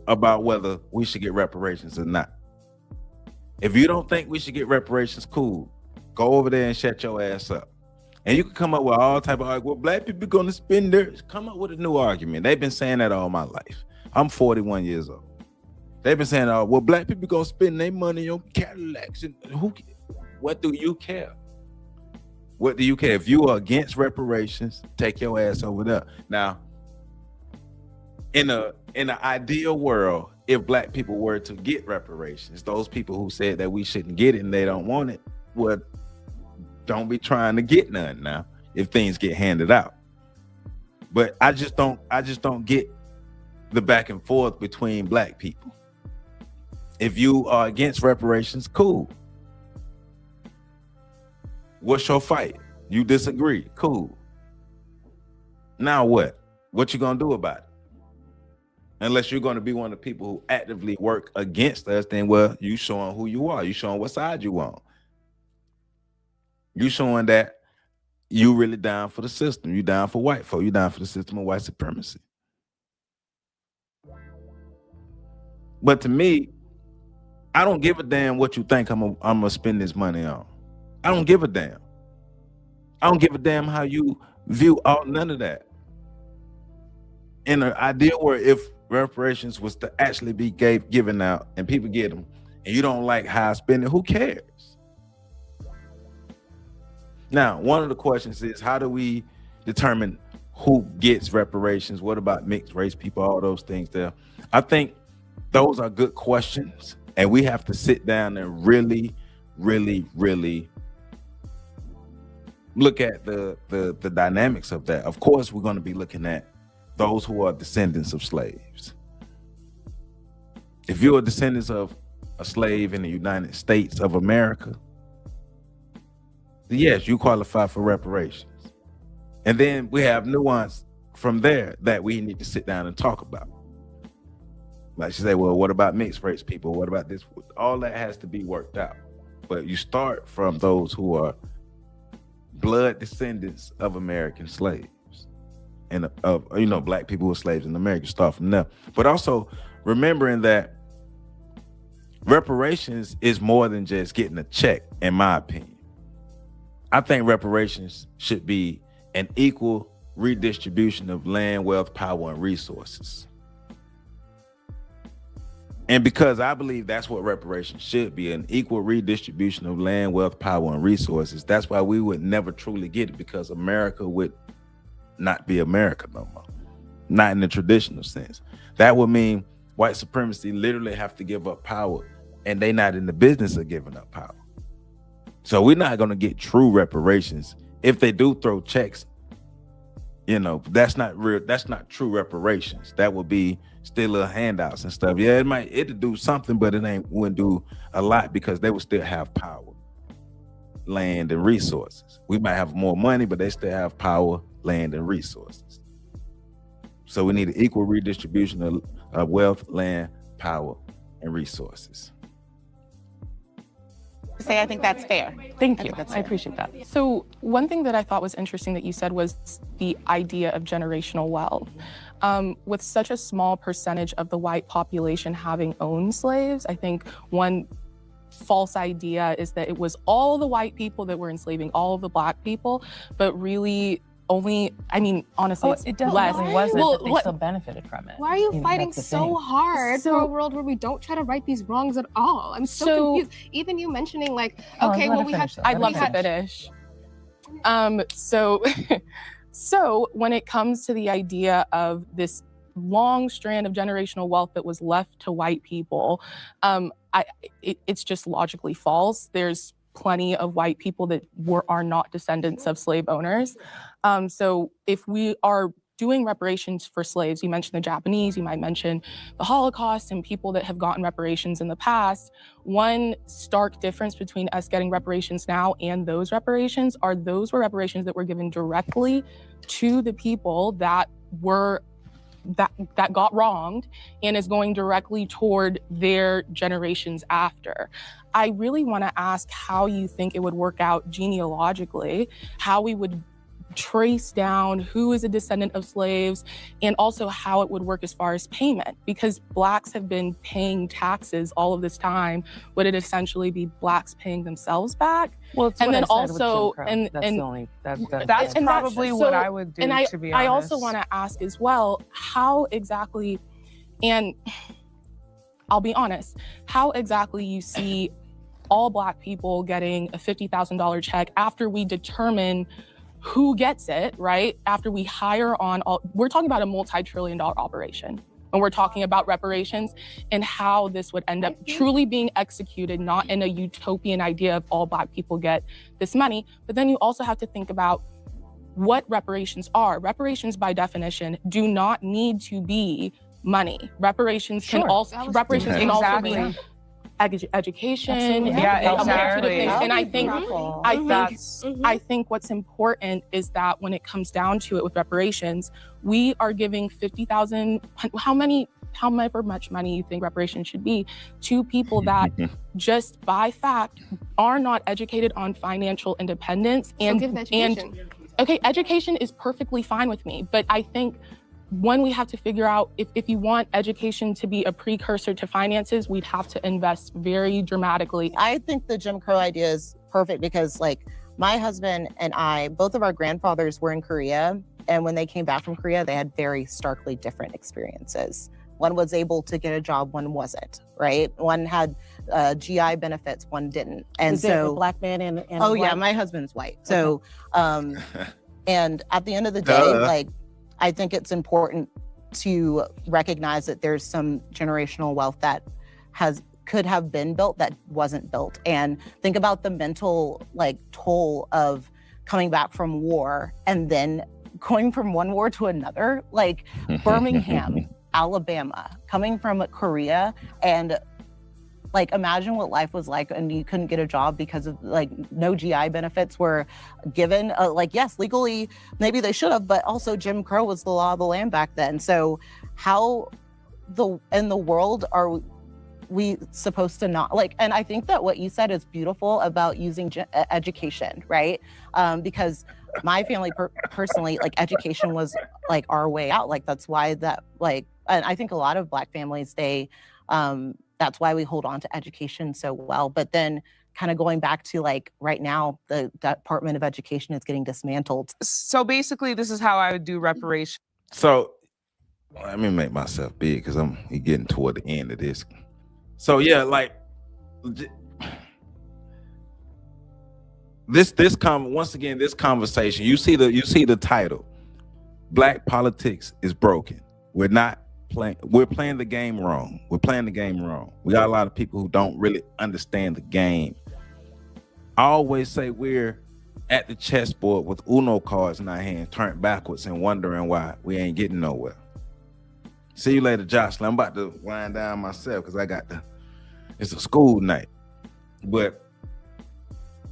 about whether we should get reparations or not. If you don't think we should get reparations, cool. Go over there and shut your ass up. And you can come up with all type of argument. Well, Black people gonna spend theirs. Come up with a new argument. They've been saying that all my life. I'm 41 years old. They've been saying, well, Black people gonna spend their money on Cadillacs. And what do you care? What do you care? If you are against reparations, take your ass over there. Now, in an ideal world, if Black people were to get reparations, those people who said that we shouldn't get it and they don't want it, well, don't be trying to get none now if things get handed out. But I just don't get the back and forth between Black people. If you are against reparations, cool. What's your fight? You disagree, cool. Now what? What you gonna do about it? Unless you're gonna be one of the people who actively work against us, then well, you showing who you are. You showing what side you on. You showing that you really down for the system. You down for white folk. You down for the system of white supremacy. But to me, I don't give a damn what you think I'm gonna spend this money on. I don't give a damn. I don't give a damn how you view none of that. In an ideal world, if reparations was to actually be given out and people get them, and you don't like how I spend it, who cares? Now, one of the questions is, how do we determine who gets reparations? What about mixed race people? All those things there. I think those are good questions, and we have to sit down and really, really, really look at the dynamics of that. Of course, we're going to be looking at those who are descendants of slaves. If you're a descendant of a slave in the United States of America, yes, you qualify for reparations. And then we have nuance from there that we need to sit down and talk about. Like she said, well, what about mixed race people? What about this? All that has to be worked out. But you start from those who are blood descendants of American slaves and of black people who were slaves in America. Start from there. But also remembering that reparations is more than just getting a check, in my opinion. I think reparations should be an equal redistribution of land, wealth, power, and resources. And because I believe that's what reparations should be, an equal redistribution of land, wealth, power, and resources, that's why we would never truly get it, because America would not be America no more. Not in the traditional sense. That would mean white supremacy literally have to give up power, and they not in the business of giving up power. So we're not going to get true reparations. If they do throw checks, that's not real. That's not true reparations. That would be still little handouts and stuff. Yeah, it'd do something, but wouldn't do a lot, because they would still have power, land, and resources. We might have more money, but they still have power, land, and resources. So we need an equal redistribution of wealth, land, power, and resources. I think that's fair. Thank you. That's I appreciate that. So one thing that I thought was interesting that you said was the idea of generational wealth. With such a small percentage of the white population having owned slaves, I think one false idea is that it was all the white people that were enslaving all of the black people, but really only, honestly, it's less. It wasn't, but they still benefited from it. Why are you fighting so hard for a world where we don't try to right these wrongs at all? I'm so confused. Even you mentioning I'd love to finish. So when it comes to the idea of this long strand of generational wealth that was left to white people, it's just logically false. There's plenty of white people that are not descendants of slave owners. So if we are doing reparations for slaves, you mentioned the Japanese, you might mention the Holocaust and people that have gotten reparations in the past. One stark difference between us getting reparations now and those reparations are those were reparations that were given directly to the people that got wronged, and is going directly toward their generations after. I really want to ask how you think it would work out genealogically, how we would trace down who is a descendant of slaves, and also how it would work as far as payment, because blacks have been paying taxes all of this time. Would it essentially be blacks paying themselves back? Well, it's and what then I said also, with Jim Crow. That's probably what I would do, to be honest. I also want to ask as well, how exactly, and I'll be honest, how exactly you see all black people getting a $50,000 check after we determine who gets it, right? After we hire on we're talking about a multi-trillion-dollar operation when we're talking about reparations, and how this would end up truly being executed, not in a utopian idea of all black people get this money. But then you also have to think about what reparations are. Reparations, by definition, do not need to be money. Reparations can also be education, exactly. And I think what's important is that when it comes down to it with reparations, we are giving 50,000, however much money you think reparations should be, to people that just by fact are not educated on financial independence. Education is perfectly fine with me, but I think one, we have to figure out if you want education to be a precursor to finances, we'd have to invest very dramatically. I think the Jim Crow idea is perfect because, like, my husband and I, both of our grandfathers were in Korea. And when they came back from Korea, they had very starkly different experiences. One was able to get a job, one wasn't, right? One had GI benefits, one didn't. And is there a black man and oh yeah, my husband's white. So, and at the end of the day, I think it's important to recognize that there's some generational wealth that could have been built that wasn't built. And think about the mental toll of coming back from war and then going from one war to another, like Birmingham, Alabama, coming from Korea, and imagine what life was like and you couldn't get a job because of no GI benefits were given. Yes, legally, maybe they should have, but also Jim Crow was the law of the land back then. So how the world are we supposed to not like? And I think that what you said is beautiful about using education, right? Because my family personally, like education was like our way out. Like that's why that like, and I think a lot of Black families, that's why we hold on to education so well. But then kind of going back to like right now, the Department of Education is getting dismantled. So basically, this is how I would do reparations. So let me make myself big because I'm getting toward the end of this. So yeah, like this conversation, you see the title. Black politics is broken. We're playing the game wrong. We're playing the game wrong. We got a lot of people who don't really understand the game. I always say we're at the chessboard with Uno cards in our hand, turned backwards and wondering why we ain't getting nowhere. See you later, Jocelyn. I'm about to wind down myself because it's a school night. But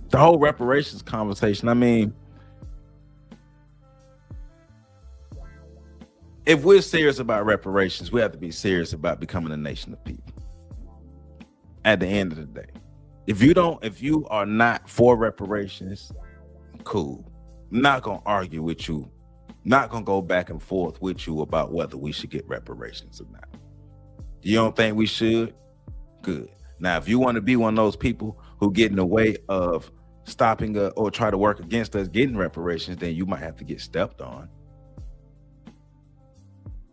the whole reparations conversation, I mean, if we're serious about reparations, we have to be serious about becoming a nation of people. At the end of the day, if you are not for reparations, cool. I'm not gonna argue with you. Not gonna go back and forth with you about whether we should get reparations or not. You don't think we should? Good. Now, if you want to be one of those people who get in the way of stopping or try to work against us getting reparations, then you might have to get stepped on.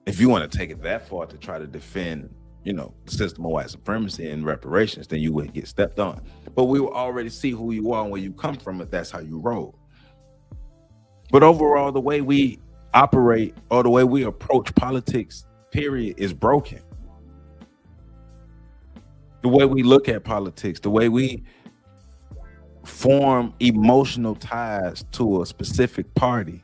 If you want to take it that far to try to defend, the system of white supremacy and reparations, then you would get stepped on. But we will already see who you are and where you come from, if that's how you roll. But overall, the way we operate or the way we approach politics, period, is broken. The way we look at politics, the way we form emotional ties to a specific party,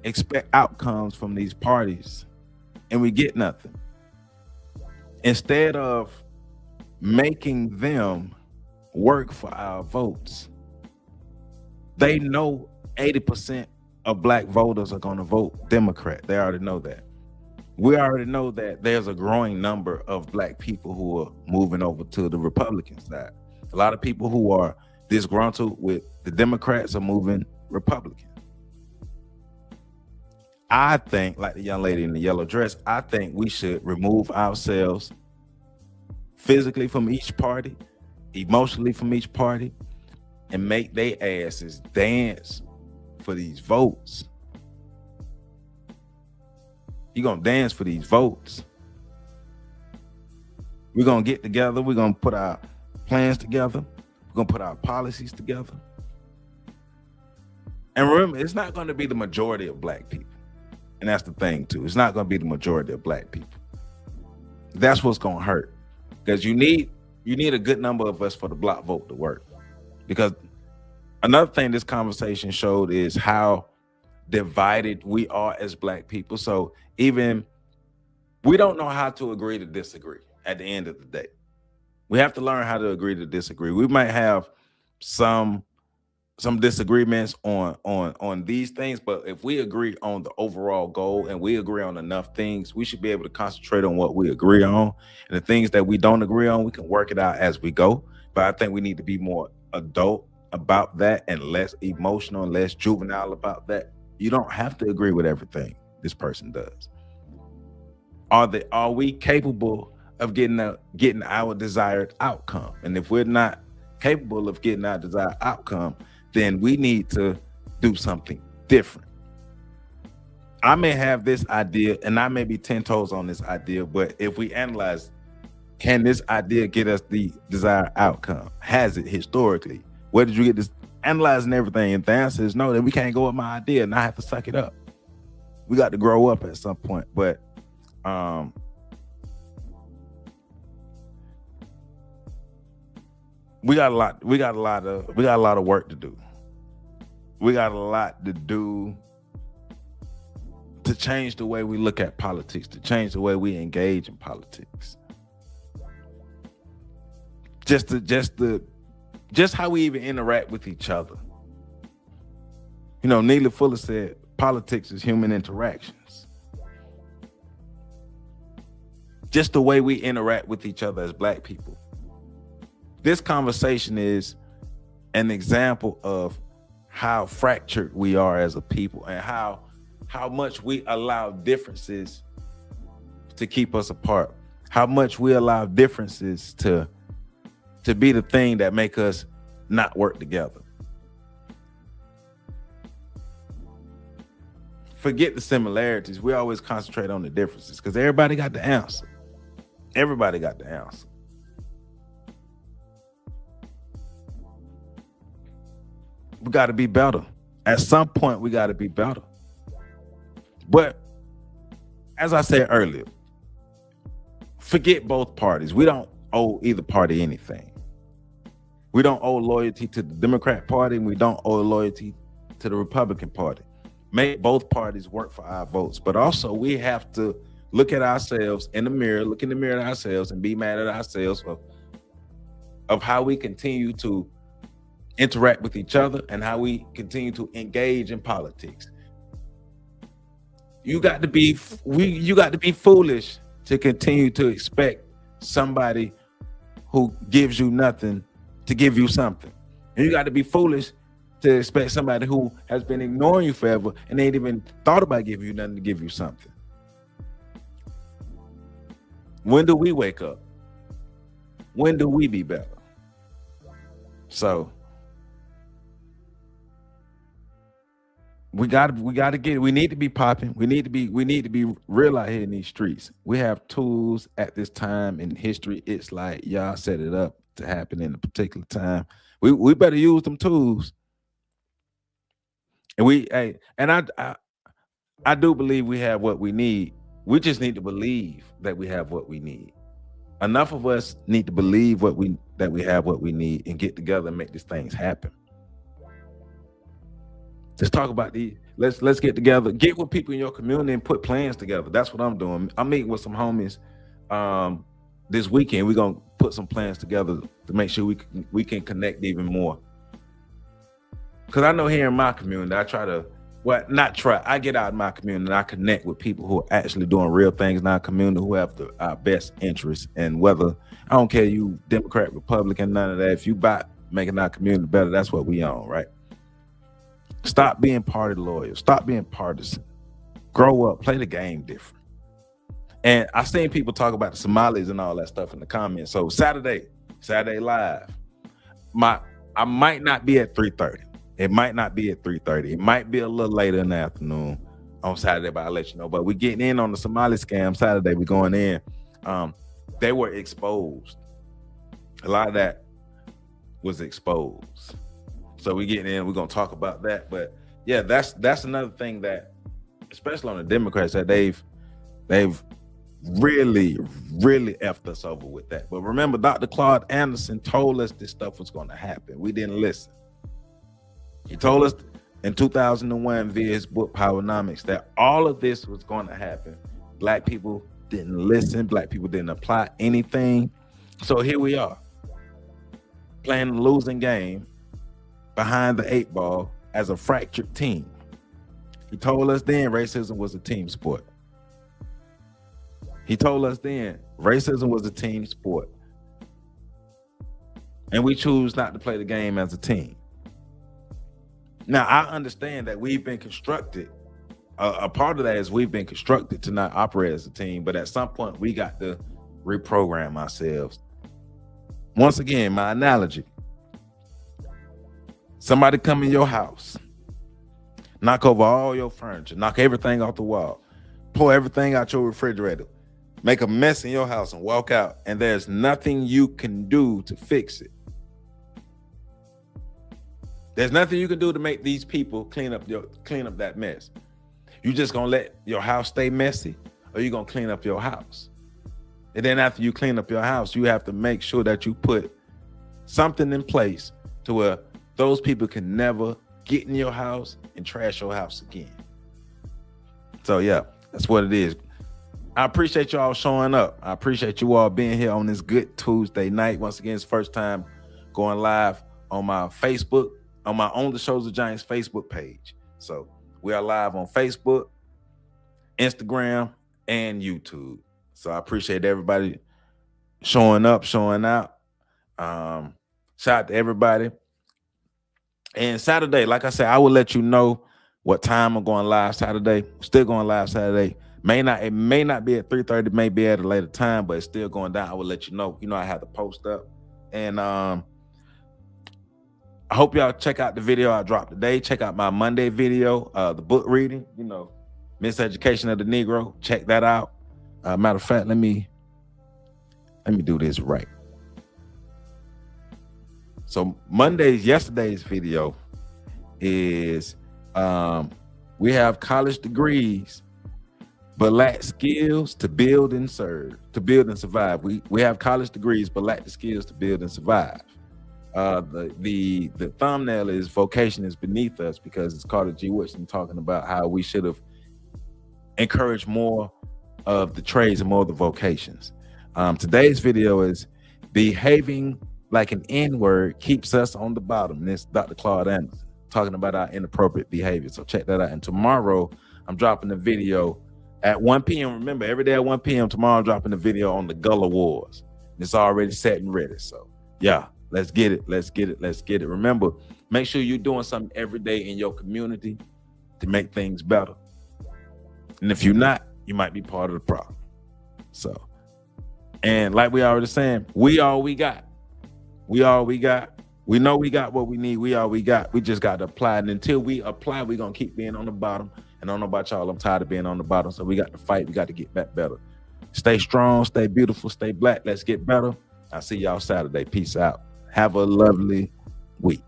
expect outcomes from these parties, and we get nothing. Instead of making them work for our votes, they know 80% of Black voters are going to vote Democrat. They already know that. We already know that there's a growing number of Black people who are moving over to the Republican side. A lot of people who are disgruntled with the Democrats are moving Republican. I think, like the young lady in the yellow dress, I think we should remove ourselves physically from each party, emotionally from each party, and make their asses dance for these votes. You're gonna dance for these votes. We're gonna get together, we're gonna put our plans together, we're gonna put our policies together. And remember, it's not gonna be the majority of Black people. And that's the thing too. It's not gonna be the majority of Black people. That's what's gonna hurt. Because you need a good number of us for the block vote to work. Because another thing this conversation showed is how divided we are as Black people. So even we don't know how to agree to disagree at the end of the day. We have to learn how to agree to disagree. We might have some disagreements on these things, but if we agree on the overall goal and we agree on enough things, we should be able to concentrate on what we agree on. And the things that we don't agree on, we can work it out as we go. But I think we need to be more adult about that and less emotional and less juvenile about that. You don't have to agree with everything this person does. Are we capable of getting our desired outcome? And if we're not capable of getting our desired outcome, then we need to do something different. I may have this idea and I may be 10 toes on this idea, but if we analyze, can this idea get us the desired outcome? Has it historically? Where did you get this? Analyzing everything, and the answer is no, then we can't go with my idea and I have to suck it up. We got to grow up at some point, but we got a lot of work to do. We got a lot to do to change the way we look at politics, to change the way we engage in politics. Just how we even interact with each other. Neely Fuller said, politics is human interactions. just the way we interact with each other as Black people. This conversation is an example of how fractured we are as a people and how much we allow differences to keep us apart, how much we allow differences to be the thing that make us not work together. Forget the similarities. We always concentrate on the differences because everybody got the answer. Everybody got the answer. We got to be better. At some point, we got to be better. But as I said earlier, forget both parties. We don't owe either party anything. We don't owe loyalty to the Democrat Party, and we don't owe loyalty to the Republican Party. Make both parties work for our votes. But also, we have to look at ourselves in the mirror, look in the mirror at ourselves, and be mad at ourselves of how we continue to interact with each other and how we continue to engage in politics. You got to be foolish to continue to expect somebody who gives you nothing to give you something. And you got to be foolish to expect somebody who has been ignoring you forever and ain't even thought about giving you nothing to give you something. When do we wake up? When do we be better? So we gotta get it. We need to be popping. We need to be real out here in these streets. We have tools at this time in history. It's like y'all set it up to happen in a particular time. We better use them tools. And I do believe we have what we need. We just need to believe that we have what we need. Enough of us need to believe that we have what we need and get together and make these things happen. Let's talk about let's get together, get with people in your community and put plans together. That's what I'm doing. I'm meeting with some homies this weekend. We're gonna put some plans together to make sure we can connect even more. Because I know here in my community, I get out in my community and I connect with people who are actually doing real things in our community, who have our best interests. And whether, I don't care you Democrat, Republican, none of that. If you about making our community better, that's what we on, right? Stop being party loyal. Stop being partisan. Grow up. Play the game different. And I seen people talk about the Somalis and all that stuff in the comments. So Saturday Live, I might not be at 3:30. It might not be at 3:30. It might be a little later in the afternoon on Saturday, but I'll let you know. But we're getting in on the Somali scam Saturday. We're going in. They were exposed. A lot of that was exposed. So we're getting in. We're going to talk about that. But yeah, that's another thing that, especially on the Democrats, that they've really, really effed us over with that. But remember, Dr. Claude Anderson told us this stuff was going to happen. We didn't listen. He told us in 2001 via his book Powernomics that all of this was going to happen. Black people didn't listen. Black people didn't apply anything. So here we are, playing a losing game behind the 8 ball as a fractured team. He told us then racism was a team sport. He told us then racism was a team sport. And we choose not to play the game as a team. Now, I understand that we've been constructed. A part of that is we've been constructed to not operate as a team, but at some point we got to reprogram ourselves. Once again, my analogy. Somebody come in your house, knock over all your furniture, knock everything off the wall, pull everything out your refrigerator, make a mess in your house and walk out, and there's nothing you can do to fix it. There's nothing you can do to make these people clean up that mess. You just gonna let your house stay messy, or you gonna clean up your house? And then after you clean up your house, you have to make sure that you put something in place to where those people can never get in your house and trash your house again. So yeah, that's what it is. I appreciate y'all showing up. I appreciate you all being here on this good Tuesday night. Once again, it's first time going live on my Facebook, on my On the Shoulders of Giants Facebook page. So we are live on Facebook, Instagram, and YouTube. So I appreciate everybody showing up, showing out. Shout out to everybody. And Saturday, like I said, I will let you know what time I'm going live Saturday. Still going live Saturday. It may not be at 3:30, it may be at a later time, but it's still going down. I will let you know. You know, I have to post up. And I hope y'all check out the video I dropped today. Check out my Monday video, the book reading, you know, Miseducation of the Negro. Check that out. Matter of fact, let me do this right. So yesterday's video is we have college degrees but lack skills to build and survive. We have college degrees but lack the skills to build and survive. The thumbnail is Vocation is Beneath Us, because it's Carter G. Woodson talking about how we should have encouraged more of the trades and more of the vocations. Today's video is Behaving Like an N-Word Keeps Us on the Bottom. And it's Dr. Claude Anderson talking about our inappropriate behavior. So check that out. And tomorrow I'm dropping the video at 1 p.m. Remember, every day at 1 p.m. tomorrow I'm dropping the video on the Gullah Wars. It's already set and ready. So yeah, let's get it. Let's get it. Remember, make sure you're doing something every day in your community to make things better. And if you're not, you might be part of the problem. So, and like we already saying, we all we got. We all we got. We know we got what we need. We all we got. We just got to apply. And until we apply, we're going to keep being on the bottom. And I don't know about y'all, I'm tired of being on the bottom. So we got to fight. We got to get back better. Stay strong, stay beautiful, stay black. Let's get better. I'll see y'all Saturday. Peace out. Have a lovely week.